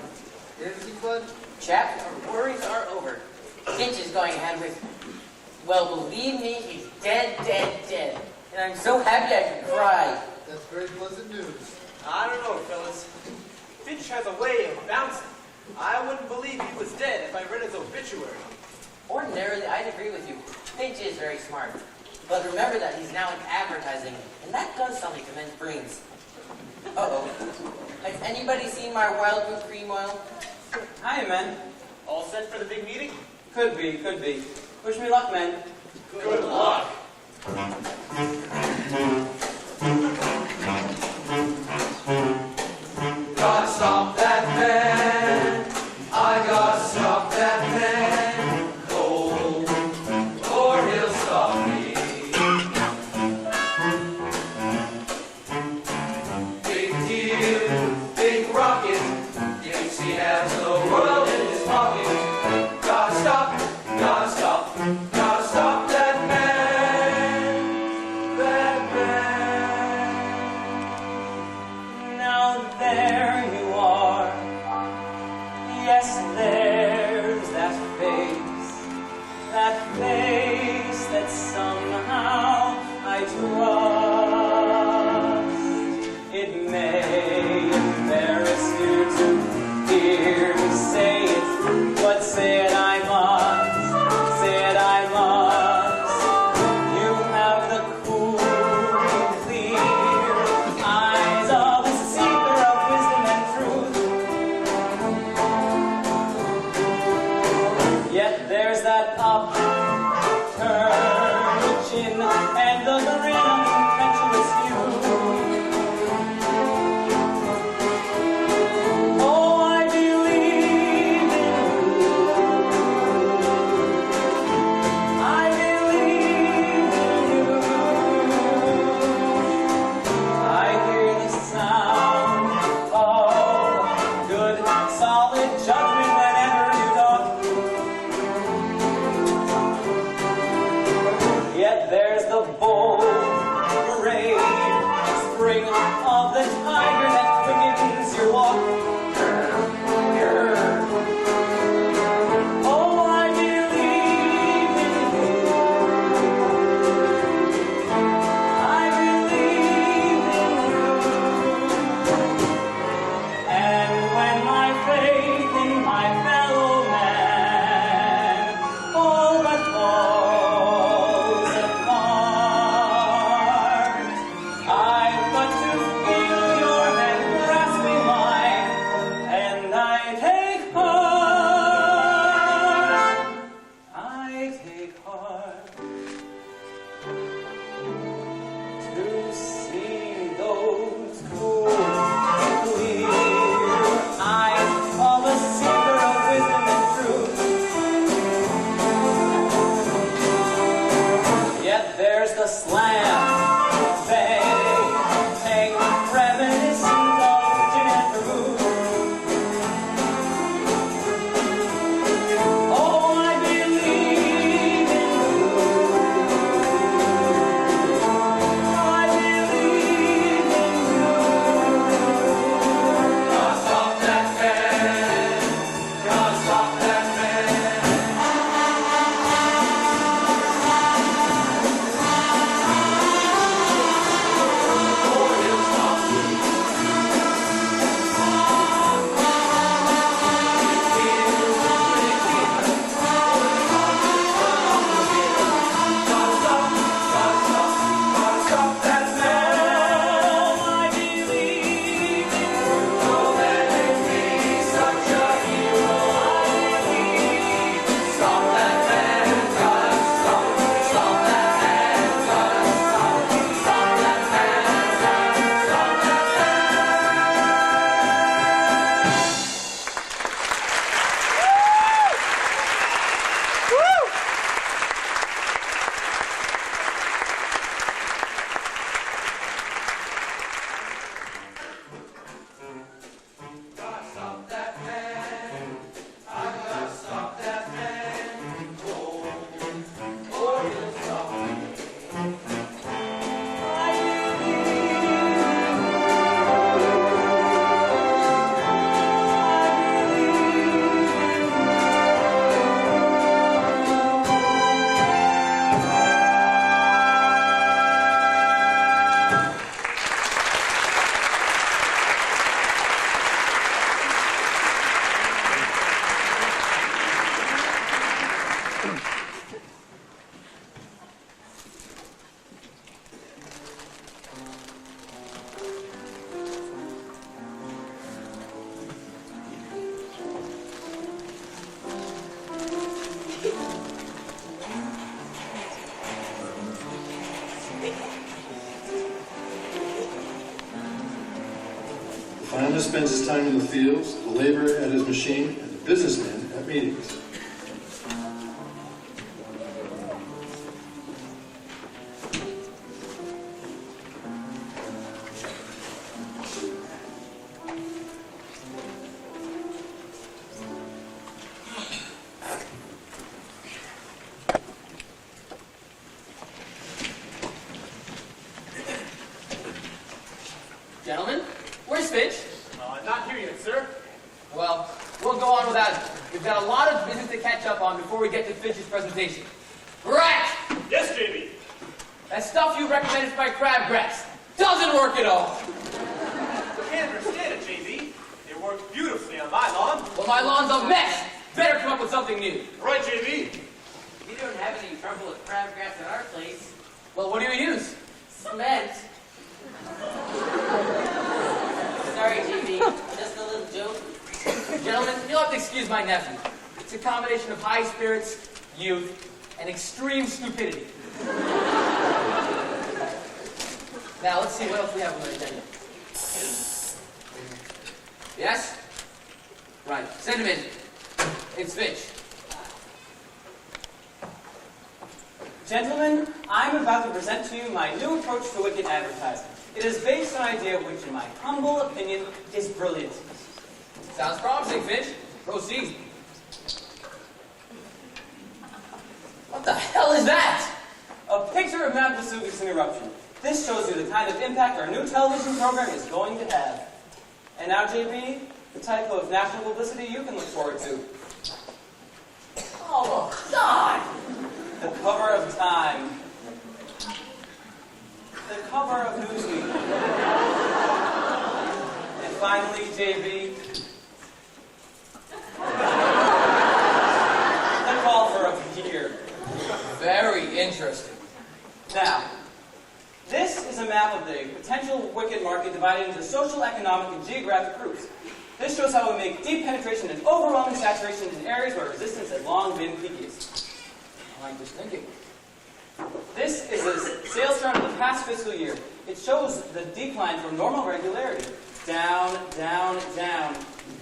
Hear anything, bud? Chap, our worries are over. Fitch is going ahead with, well, believe me, he's dead. And I'm so happy I could cry. That's very pleasant news. I don't know, fellas. Finch has a way of bouncing. I wouldn't believe he was dead if I read his obituary. Ordinarily, I'd agree with you. Finch is very smart. But remember that he's now in advertising, and that does something to men's brains. Uh-oh. Has anybody seen my wild whipped cream oil? Hi, men. All set for the big meeting? Could be. Wish me luck, men. Good luck. Gotta stop that man. I gotta stop that man. Cold, or he'll stop me. Big deal, big rocket. Thinks he has the world in his pocket. Gotta stop that man. That man. Now there you are. Yes, there's that face that somehow I trust. It may embarrass you to hear me say it, but say it I must. You have the cool, clear eyes of a seeker of wisdom and truth. Yet there's that upturned chin and the grin of impetuous youth. Oh, I believe in you. I believe in you. I hear the sound of good, solid judgment whenever you talk. Yet there's the bold, brave spring of the tiger that quickens your walk. Oh, I believe in you. I believe in you. And yeah, there's the slam. Bang, bang, reminiscent of gin and Peru. Oh, I believe in you. I believe in you. Can't stop that man. Can't stop that man. The farmer spends his time in the fields, the laborer at his machine, and the businessman at meetings. Gentlemen, where's Finch? Not here yet, sir. Well, we'll go on without him. We've got a lot of business to catch up on before we get to Finch's presentation. Right! Yes, JB. That stuff you recommended for my crabgrass doesn't work at all. I can't understand it, JB. It worked beautifully on my lawn. Well, my lawn's a mess. Better come up with something new. Right, JB. We don't have any trouble with crabgrass at our place. Well, what do you use? Cement. Sorry, JB. Just a little joke. Gentlemen, you'll have to excuse my nephew. It's a combination of high spirits, youth, and extreme stupidity. Now, let's see what else we have on the agenda. Yes? Right. Send him in. It's Finch. Gentlemen, I'm about to present to you my new approach to wicked advertising. It is based on an idea which, in my humble opinion, is brilliant. Sounds promising, Finch. Proceed. What the hell is that? A picture of Mount Vesuvius in eruption. This shows you the kind of impact our new television program is going to have. And now, JB, the type of national publicity you can look forward to. Oh, God! The cover of Time. The cover of Newsweek. And finally, JB, the call for a year. Very interesting. Now, this is a map of the potential wicked market divided into social, economic, and geographic groups. This shows how we make deep penetration and overwhelming saturation in areas where resistance has long been peakiest. I'm just thinking. This is a sales chart of the past fiscal year. It shows the decline from normal regularity. Down, down, down.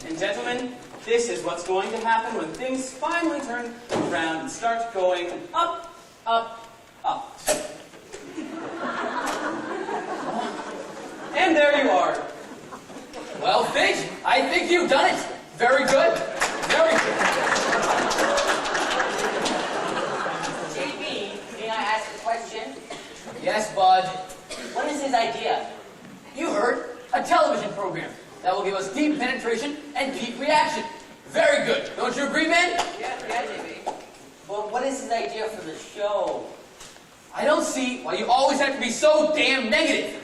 And gentlemen, this is what's going to happen when things finally turn around and start going up, up, up. think you've done it. Very good. Very good. JB, may I ask a question? Yes, Bud. What is his idea? You heard. A television program that will give us deep penetration and deep reaction. Very good. Don't you agree, man? Yeah, JB. But what is his idea for the show? I don't see why you always have to be so damn negative.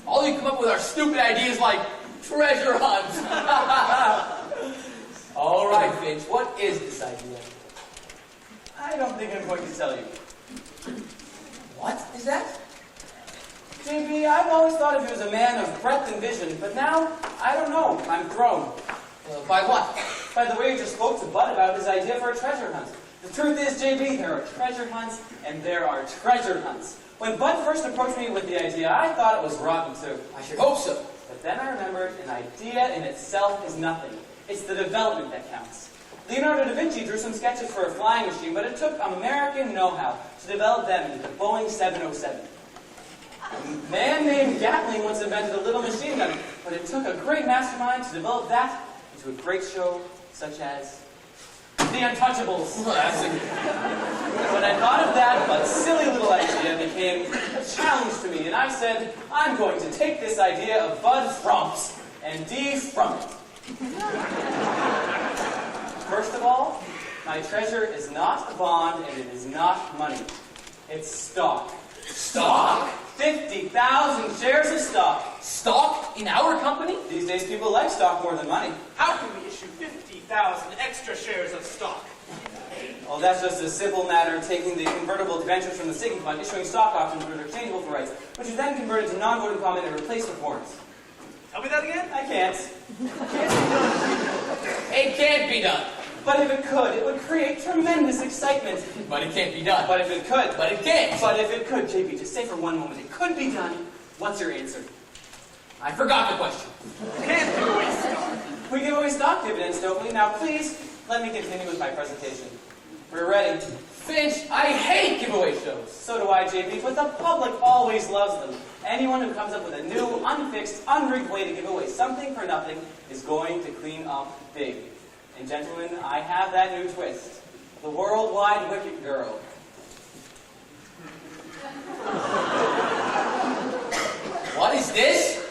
All you come up with are stupid ideas like treasure hunts. All right, Finch, what is this idea? I don't think I'm going to tell you. What is that? JB, I've always thought of you as a man of breadth and vision, but now, I don't know. I'm thrown. By what? By the way you just spoke to Bud about his idea for a treasure hunt. The truth is, JB, there are treasure hunts, and there are treasure hunts. When Bud first approached me with the idea, I thought it was rotten too. I should hope so. But then I remembered an idea in itself is nothing. It's the development that counts. Leonardo da Vinci drew some sketches for a flying machine, but it took American know-how to develop them into the Boeing 707. A man named Gatling once invented a little machine gun, but it took a great mastermind to develop that into a great show such as The Untouchables. When I thought of that, but silly little idea became a challenge to me, and I said, I'm going to take this idea of Bud Frumps and defrump it. First of all, my treasure is not a bond and it is not money. It's stock. Stock? 50,000 shares of stock. Stock in our company? These days people like stock more than money. How can we issue 50,000 extra shares of stock? Well, that's just a simple matter of taking the convertible debentures from the Sigma Fund, issuing stock options which are exchangeable for rights, which is then converted to non-voting common and replaced with warrants. Tell me that again? I can't. It can't be done. But if it could, it would create tremendous excitement. But it can't be done. But if it could. But it can't. But if it could, JB, just say for one moment, it could be done. What's your answer? I forgot the question. Can't give away stock. We give away stock dividends, don't we? Now, please, let me continue with my presentation. We're ready. Finch, I hate giveaway shows. So do I, JB, but the public always loves them. Anyone who comes up with a new, unfixed, unrigged way to give away something for nothing is going to clean up big. And gentlemen, I have that new twist. The worldwide wicked girl. What is this?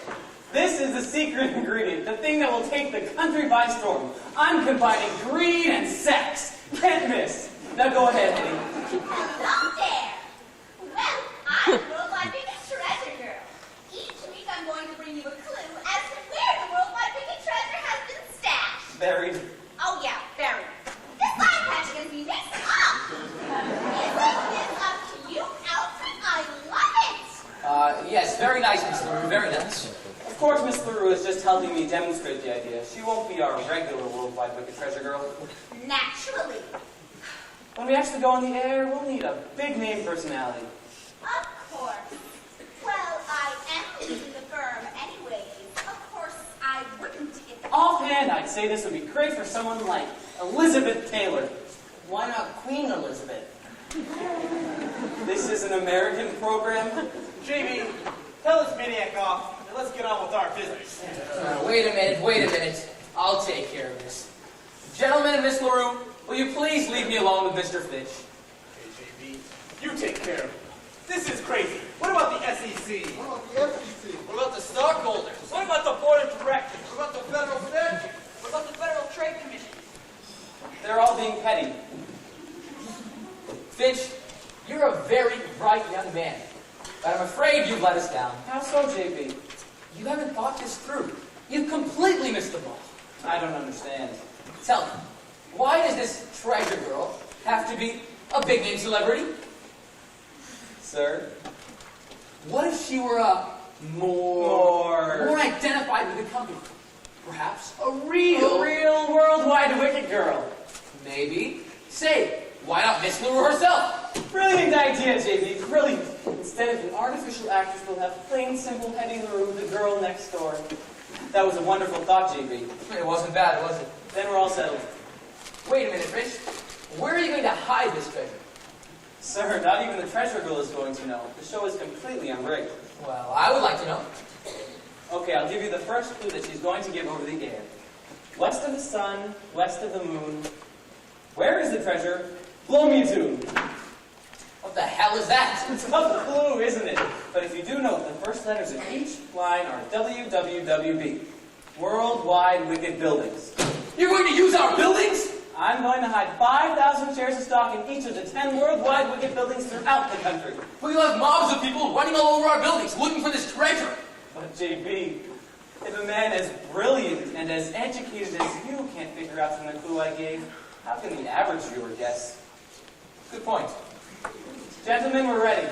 This is the secret ingredient, the thing that will take the country by storm. I'm combining greed and sex. Can't miss. Now go ahead, Eddie. Hello there. Well, I'm the worldwide biggest treasure girl. Each week I'm going to bring you a clue as to where the worldwide biggest treasure has been stashed. Buried. Oh yeah, buried. This line patch is mixed up. Isn't this up to you, Alfred? I love it. Yes, very nice, Miss LaRue, very nice. Of course, Miss LaRue is just helping me demonstrate the idea. She won't be our regular worldwide wicked treasure girl. Naturally. When we actually go on the air, we'll need a big name personality. Of course. Well, I am leaving the firm anyways. Of course, I wouldn't if... Offhand, I'd say this would be great for someone like Elizabeth Taylor. Why not Queen Elizabeth? This is an American program. JB, tell this maniac off, and let's get on with our business. Wait a minute. I'll take care of this. Gentlemen and Miss LaRue, will you please leave me alone with Mr. Finch? Okay, JB, you take care of it. This is crazy. What about the SEC? What about the FTC? What about the stockholders? What about the board of directors? What about the Federal Fed? What about the Federal Trade Commission? They're all being petty. Finch, you're a very bright young man, but I'm afraid you've let us down. How so, JB? You haven't thought this through. You've completely missed the ball. I don't understand. Tell me, why does this treasure girl have to be a big-name celebrity? Sir? What if she were a more identified with the company? Perhaps a real worldwide wicked girl. Maybe. Say, why not Miss LaRue herself? Brilliant idea, JB. Brilliant. Instead of an artificial actress, we'll have plain, simple Hetty LaRue, the girl next door. That was a wonderful thought, JB. It wasn't bad, was it? Then we're all settled. Wait a minute, Finch. Where are you going to hide this treasure? Sir, not even the treasure girl is going to know. The show is completely unrigged. Well, I would like to know. Okay, I'll give you the first clue that she's going to give over the air. West of the sun, west of the moon. Where is the treasure? Blow me a tune. What the hell is that? It's a clue, isn't it? But if you do note, the first letters of each line are WWWB. Worldwide Wicked Buildings. You're going to use our buildings? I'm going to hide 5,000 shares of stock in each of the 10 worldwide wicked buildings throughout the country. We'll have mobs of people running all over our buildings looking for this treasure. But JB, if a man as brilliant and as educated as you can't figure out from the clue I gave, how can the average viewer guess? Good point. Gentlemen, we're ready.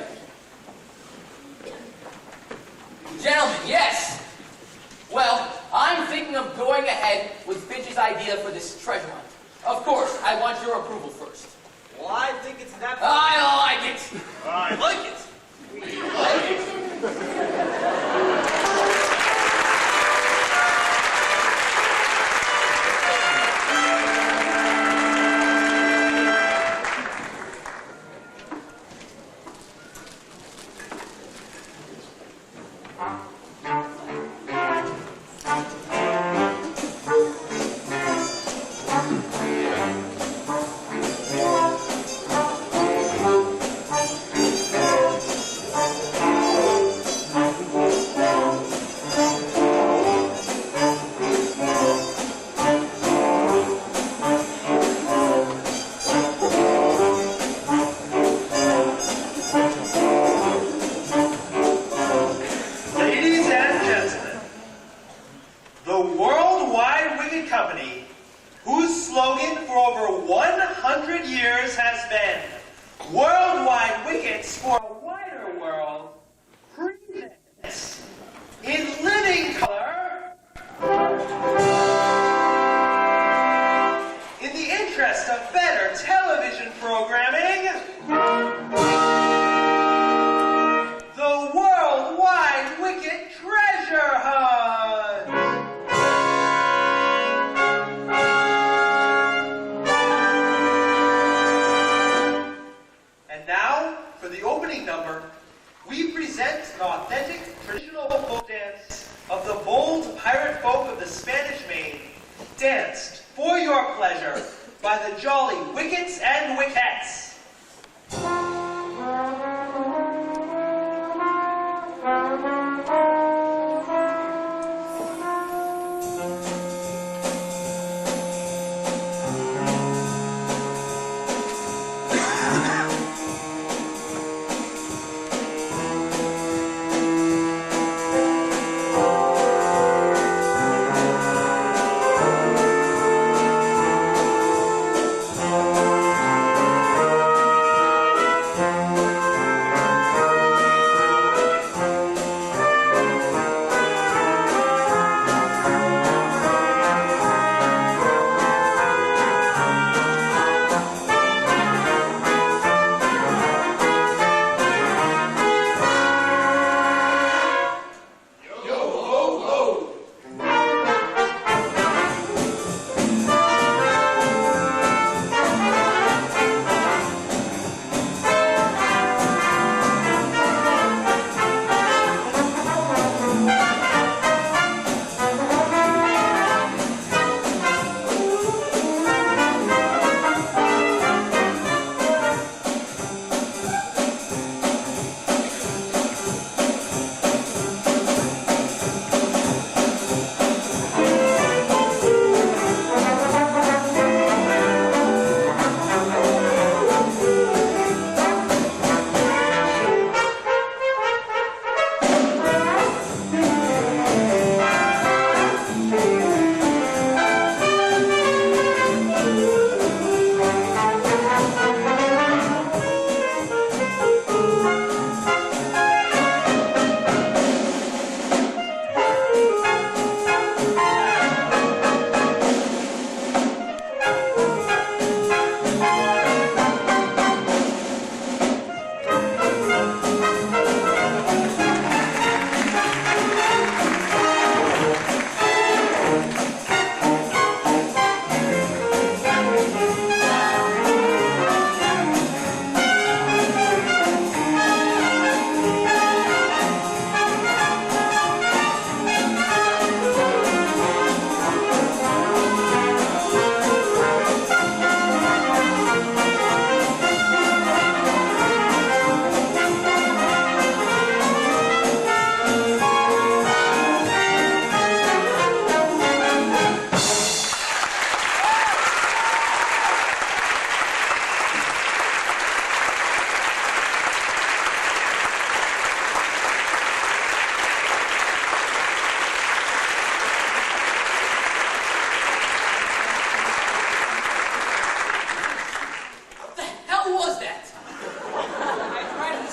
Gentlemen, yes. Well, I'm thinking of going ahead with Fitch's idea for this treasure hunt. Of course, I want your approval first. Well, I think it's that. I like it. I like it. We like it.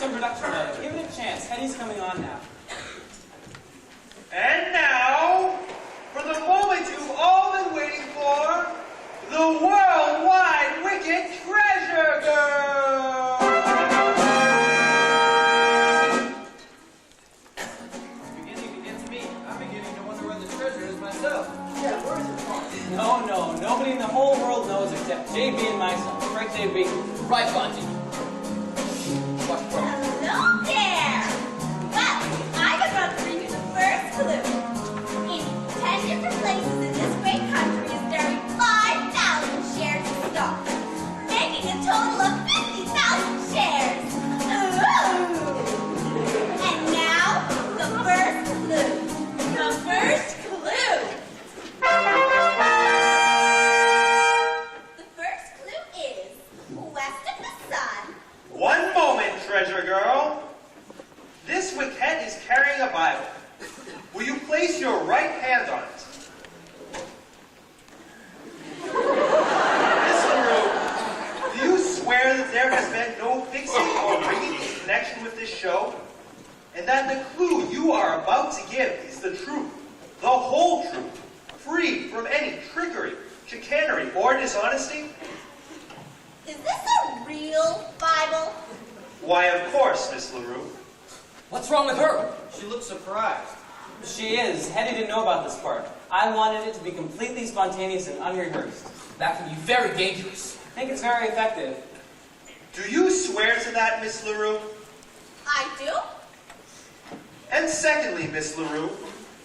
some production value. Give it a chance. Hetty's coming on now. And now, for the moment you've all been waiting for, the worldwide Wicked Treasure Girl! It's beginning to get to me. I'm beginning to wonder where the treasure is myself. Yeah, where is it from? No, nobody in the whole world knows except JB and myself. Right, JB? Right, Monty. Watch pro. Hello there! Well, I have run through you the first clue. In 10 different places in this great country is buried 5,000 shares of stock, making a total of 50,000 shares. Ooh! And now, the first clue. The first clue. The first clue is west of the sun. One moment, Treasure Girl. This Wicket is carrying a Bible. Will you place your right hand on it? Miss LaRue, do you swear that there has been no fixing or ringing in connection with this show? And that the clue you are about to give is the truth, the whole truth, free from any trickery, chicanery, or dishonesty? Is this a real Bible? Why, of course, Miss LaRue. What's wrong with her? She looks surprised. She is. Hetty didn't know about this part. I wanted it to be completely spontaneous and unrehearsed. That can be very dangerous. I think it's very effective. Do you swear to that, Miss LaRue? I do. And secondly, Miss LaRue,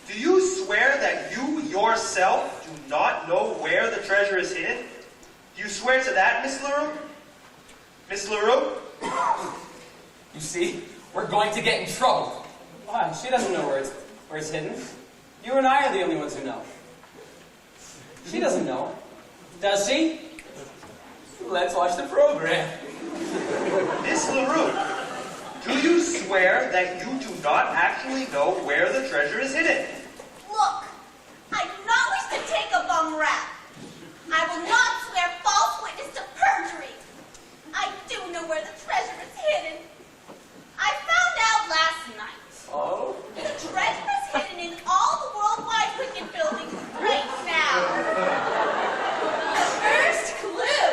do you swear that you yourself do not know where the treasure is hidden? Do you swear to that, Miss LaRue? Miss LaRue? You see, we're going to get in trouble. Why? She doesn't know where it's hidden. You and I are the only ones who know. She doesn't know. Does she? Let's watch the program. Miss LaRue, do you swear that you do not actually know where the treasure is hidden? Look, I do not wish to take a bum rap. I will not swear false witness to perjury. I do know where the treasure is hidden. I found out last night. Oh? The treasure is hidden in all the worldwide Wicked buildings right now. The first clue.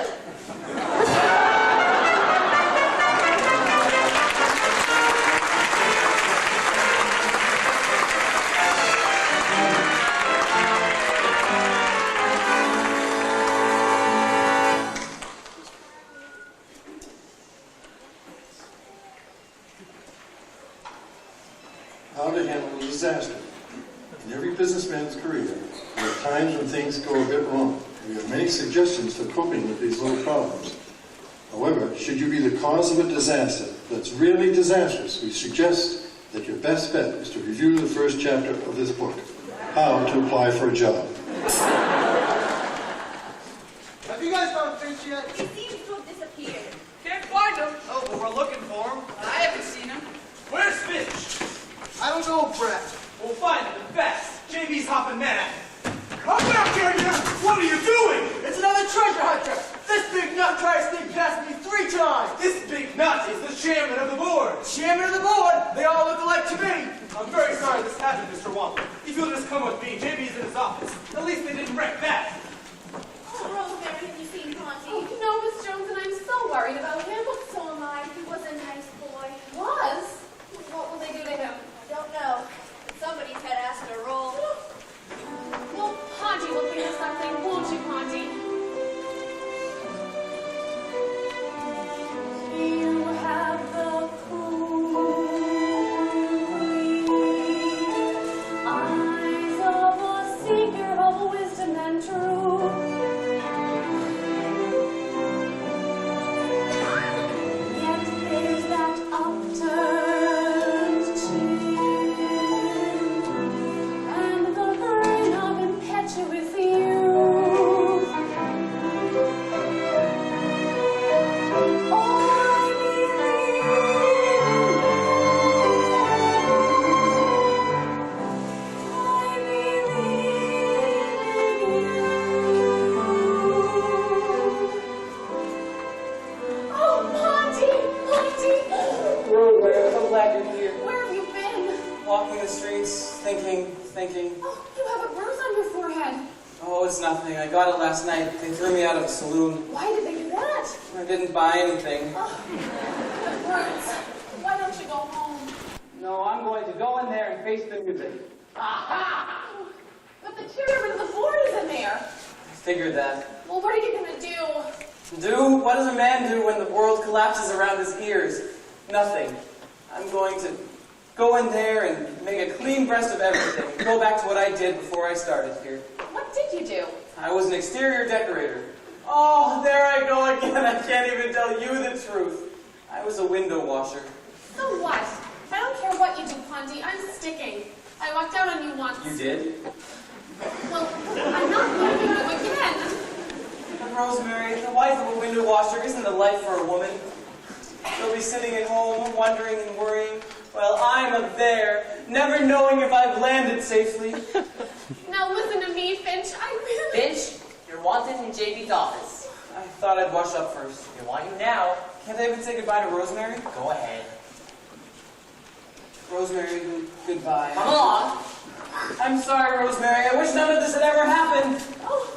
How to handle a disaster. In every businessman's career, there are times when things go a bit wrong. We have many suggestions for coping with these little problems. However, should you be the cause of a disaster that's really disastrous, we suggest that your best bet is to review the first chapter of this book, How to Apply for a Job. Have you guys found Finch yet? He seems to have disappeared. Can't find him. Oh, but we're looking for him. I haven't seen him. Where's Finch? I don't know, Brett. We'll find him fast. JB's hopping mad. Come back here, you! What are you doing? It's another treasure hunter. This big nut tries to sneak past me 3 times. This big nut is the chairman of the board. Chairman of the board? They all look alike to me. I'm very sorry this happened, Mr. Wampler. If you'll just come with me, JB's in his office. At least they didn't wreck that. Oh, Rosemary, have you seen Monty? Oh, no, Miss Jones, and I'm so worried about him. So am I. He was a nice boy. Was? What will they do to him? I don't know. Somebody's head asked to roll. Well, Ponty will think of something, won't you, Ponty? You have the cool eyes of a seeker of wisdom and truth. walking the streets, thinking. Oh, you have a bruise on your forehead. Oh, it's nothing. I got it last night. They threw me out of a saloon. Why did they do that? I didn't buy anything. Oh, the bruise. Why don't you go home? No, I'm going to go in there and face the music. Aha! But the chairman of the board is in there. I figured that. Well, what are you going to do? Do? What does a man do when the world collapses around his ears? Nothing. I'm going to go in there and make a clean breast of everything. Go back to what I did before I started here. What did you do? I was an exterior decorator. Oh, there I go again. I can't even tell you the truth. I was a window washer. So what? I don't care what you do, Ponty. I'm sticking. I walked out on you once. You did? Well, I'm not going to do it again. But Rosemary, the life of a window washer isn't the life for a woman. She'll be sitting at home, wondering and worrying, while I'm up there, never knowing if I've landed safely. Now listen to me, Finch. I really... Finch, you're wanted in JB's office. I thought I'd wash up first. They want you now. Can't I even say goodbye to Rosemary? Go ahead. Rosemary, goodbye. Come along. I'm sorry, Rosemary. I wish none of this had ever happened. Oh,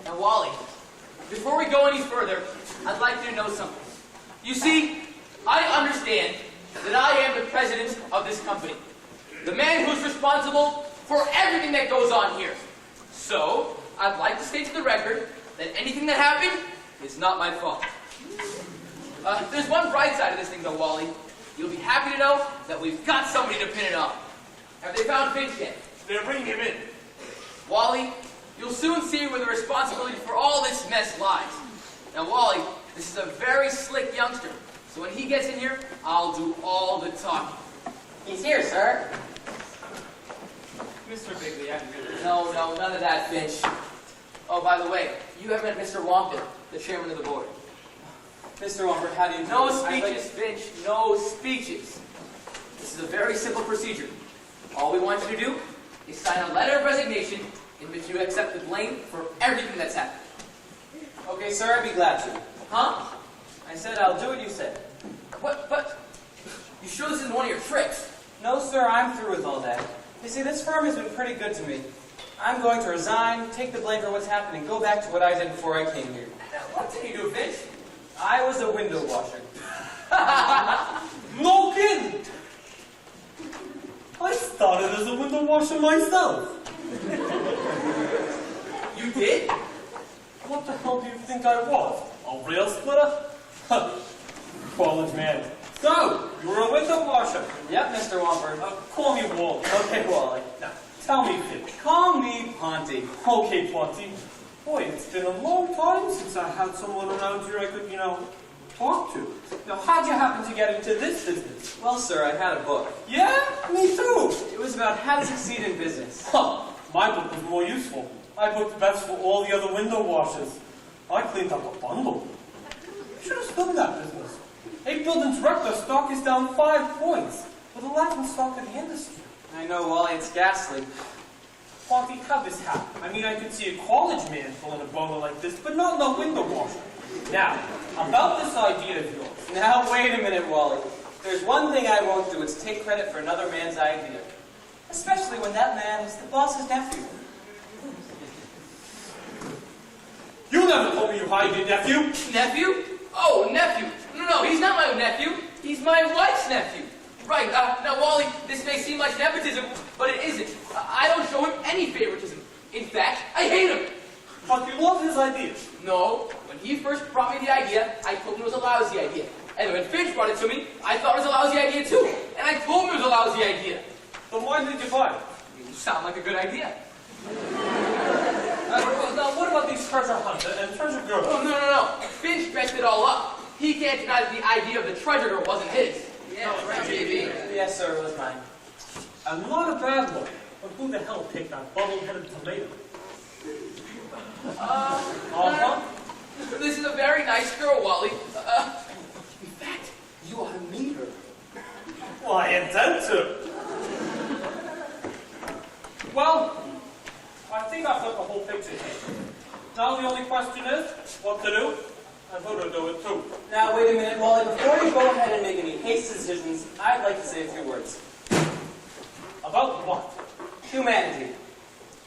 Now, Wally, before we go any further, I'd like you to know something. You see, I understand that I am the president of this company, the man who's responsible for everything that goes on here. So, I'd like to state to the record that anything that happened is not my fault. There's one bright side of this thing, though, Wally. You'll be happy to know that we've got somebody to pin it on. Have they found Finch yet? They're bringing him in. Wally, you'll soon see where the responsibility for all this mess lies. Now, Wally, this is a very slick youngster, so when he gets in here, I'll do all the talking. He's here, sir. Mr. Bigley, I'm really... No, none of that, Finch. Oh, by the way, you have met Mr. Wampin, the chairman of the board. Mr. Wamper, how do you do? No speeches, Finch, no speeches. This is a very simple procedure. All we want you to do is sign a letter of resignation in which you accept the blame for everything that's happened. Okay, sir, I'd be glad to. Huh? I said I'll do what you said. What? But you sure this isn't one of your tricks? No, sir, I'm through with all that. You see, this firm has been pretty good to me. I'm going to resign, take the blame for what's happening, go back to what I did before I came here. What did you do, Finch? I was a window washer. No kidding! I started as a window washer myself. You did? What the hell do you think I was? A rail splitter? College man. So, you were a window washer. Yep, Mr. Wamper. Call me Wally. Okay, Wally. Now, tell me, Finch. Call me Ponty. Okay, Ponty. Boy, it's been a long time since I had someone around here I could, talk to. Now, how'd you happen to get into this business? Well, sir, I had a book. Yeah? Me too. It was about how to succeed in business. Huh. My book was more useful. I booked bets for all the other window washers. I cleaned up a bundle. You should have stood in that business. 8 buildings wrecked, their stock is down 5 points. With the laughing stock of the industry. I know, Wally, it's ghastly. Ponty, how'd this happen? I mean, I could see a college man pulling a bundle like this, but not no window washer. Now, about this idea of yours. Now, wait a minute, Wally. There's one thing I won't do, it's take credit for another man's idea. Especially when that man is the boss's nephew. You never told me you hired your nephew. Nephew? Oh, nephew. No, he's not my nephew. He's my wife's nephew. Right, now, Wally, this may seem like nepotism, but it isn't. I don't show him any favoritism. In fact, I hate him. But you love his ideas. No, when he first brought me the idea, I told him it was a lousy idea. And when Finch brought it to me, I thought it was a lousy idea too. And I told him it was a lousy idea. Then why did you buy it? You sound like a good idea. Now, what about these treasure hunter and treasure girls? Oh, no. Finch messed it all up. He can't deny that the idea of the treasure girl wasn't his. Yeah, right, JB. Yes, sir, it was mine. And not a bad one. But who the hell picked that bubble-headed tomato? This is a very nice girl, Wally. In fact, you ought to meet her. Well, I intend to. Well, I think I've got the whole picture here. Now the only question is, what to do, and who to do it to. Now, wait a minute, Wally. Before you go ahead and make any hasty decisions, I'd like to say a few words. About what? Humanity.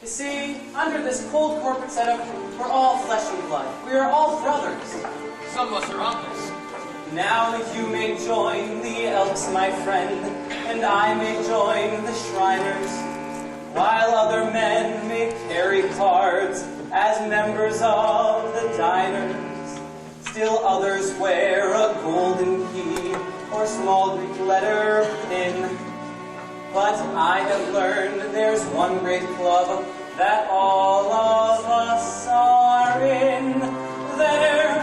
You see, under this cold corporate setup, we're all flesh and blood. We are all brothers. Some of us are uncles. Now you may join the Elks, my friend, and I may join the Shriners, while other men may carry cards as members of the Diners. Still others wear a golden key or small Greek letter pin. But I have learned there's one great club that all of us are in. There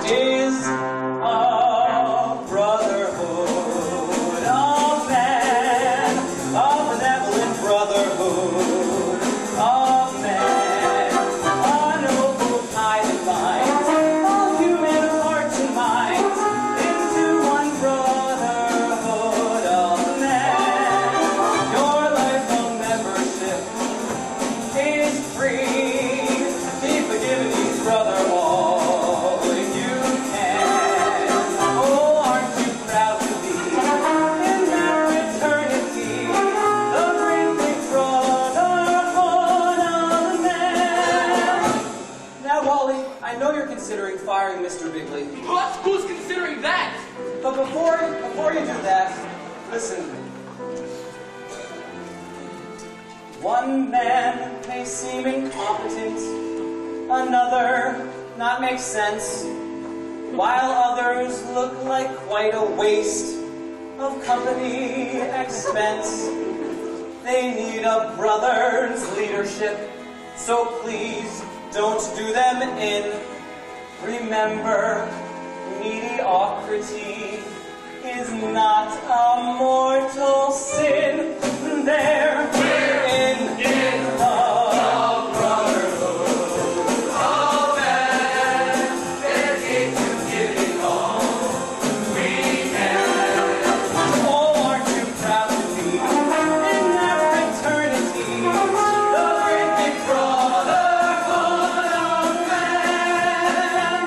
is a brotherhood of men, a benevolent brotherhood of men, a noble kind of mind, all human hearts and minds, into one brotherhood of men. Your lifelong membership is free. Keep forgiving each brother all you can. Oh, aren't you proud to be in that fraternity, the great big brotherhood of men? Now, Wally, I know you're considering firing Mr. Bigley. What? Who's considering that? But before you do that, listen. One man may seem incompetent, another not make sense, while others look like quite a waste of company expense. They need a brother's leadership, so please don't do them in. Remember, mediocrity is not a mortal sin. There in the brotherhood of men, dedicated to giving all we can. Oh, aren't you proud to be in that fraternity, the great big brotherhood of men?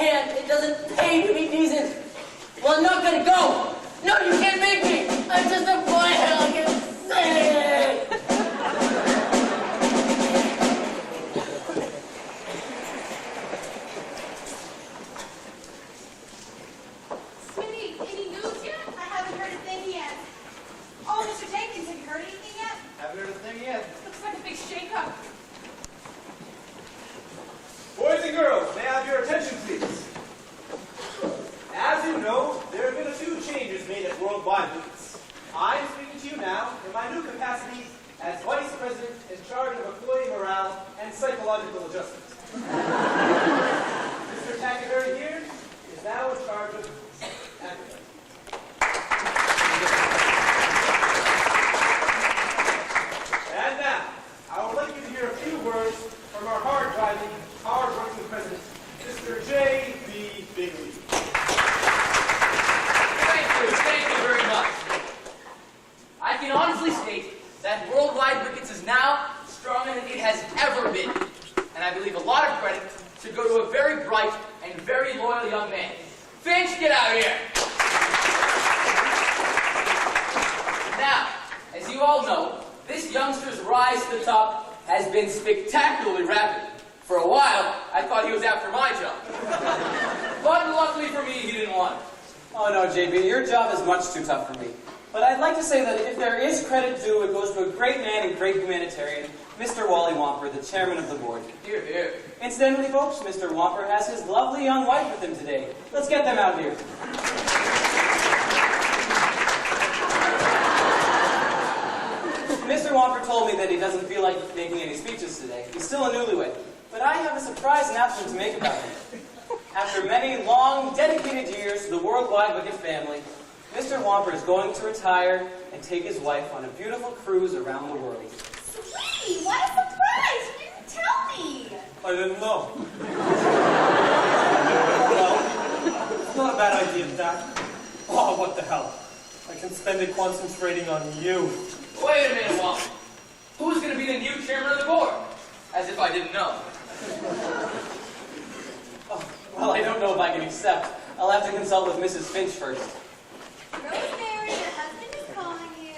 can't. It doesn't pay to be decent. Well, I'm not gonna go. No, you can't make me. I'm just a boy and I'll get sick. Smitty, any news yet? I haven't heard a thing yet. Oh, Mr. Jenkins, have you heard anything yet? Haven't heard a thing yet. Looks like a big shakeup. Boys and girls, may I have your attention, please? As you know, there have been a few changes made at Worldwide Boots. I'm speaking to you now in my new capacity as Vice President in charge of employee morale and psychological adjustment. Mr. Tackerberry here is now in charge of academics. And now, I would like you to hear a few words from our hard-driving, hard-working president, Mr. J.B. Bigley. Thank you very much. I can honestly state that Worldwide Wickets is now stronger than it has ever been. And I believe a lot of credit should go to a very bright and very loyal young man. Finch, get out here! Now, as you all know, this youngster's rise to the top has been spectacularly rapid. For a while, I thought he was after my job. But luckily for me, he didn't want it. Oh no, JB, your job is much too tough for me. But I'd like to say that if there is credit due, it goes to a great man and great humanitarian, Mr. Wally Wamper, the chairman of the board. Here, here. Incidentally, folks, Mr. Wamper has his lovely young wife with him today. Let's get them out here. Mr. Wamper told me that he doesn't feel like making any speeches today. He's still a newlywed. But I have a surprise announcement to make about him. After many long, dedicated years to the Worldwide Wicket family, Mr. Wamper is going to retire and take his wife on a beautiful cruise around the world. Sweetie, what a surprise! You didn't tell me. I didn't know. Well, it's not a bad idea, Dad. Oh, what the hell. I can spend it concentrating on you. Wait a minute, Wally. Who's going to be the new chairman of the board? As if I didn't know. Oh, well, I don't know if I can accept. I'll have to consult with Mrs. Finch first. Rosemary, your husband is calling you.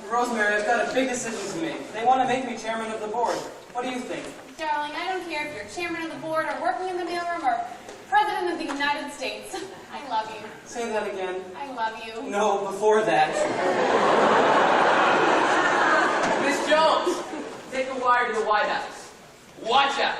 Rosemary, I've got a big decision to make. They want to make me chairman of the board. What do you think? Darling, I don't care if you're chairman of the board or working in the mailroom or president of the United States. I love you. Say that again. I love you. No, before that. Miss Jones, take a wire to the White House. Watch out.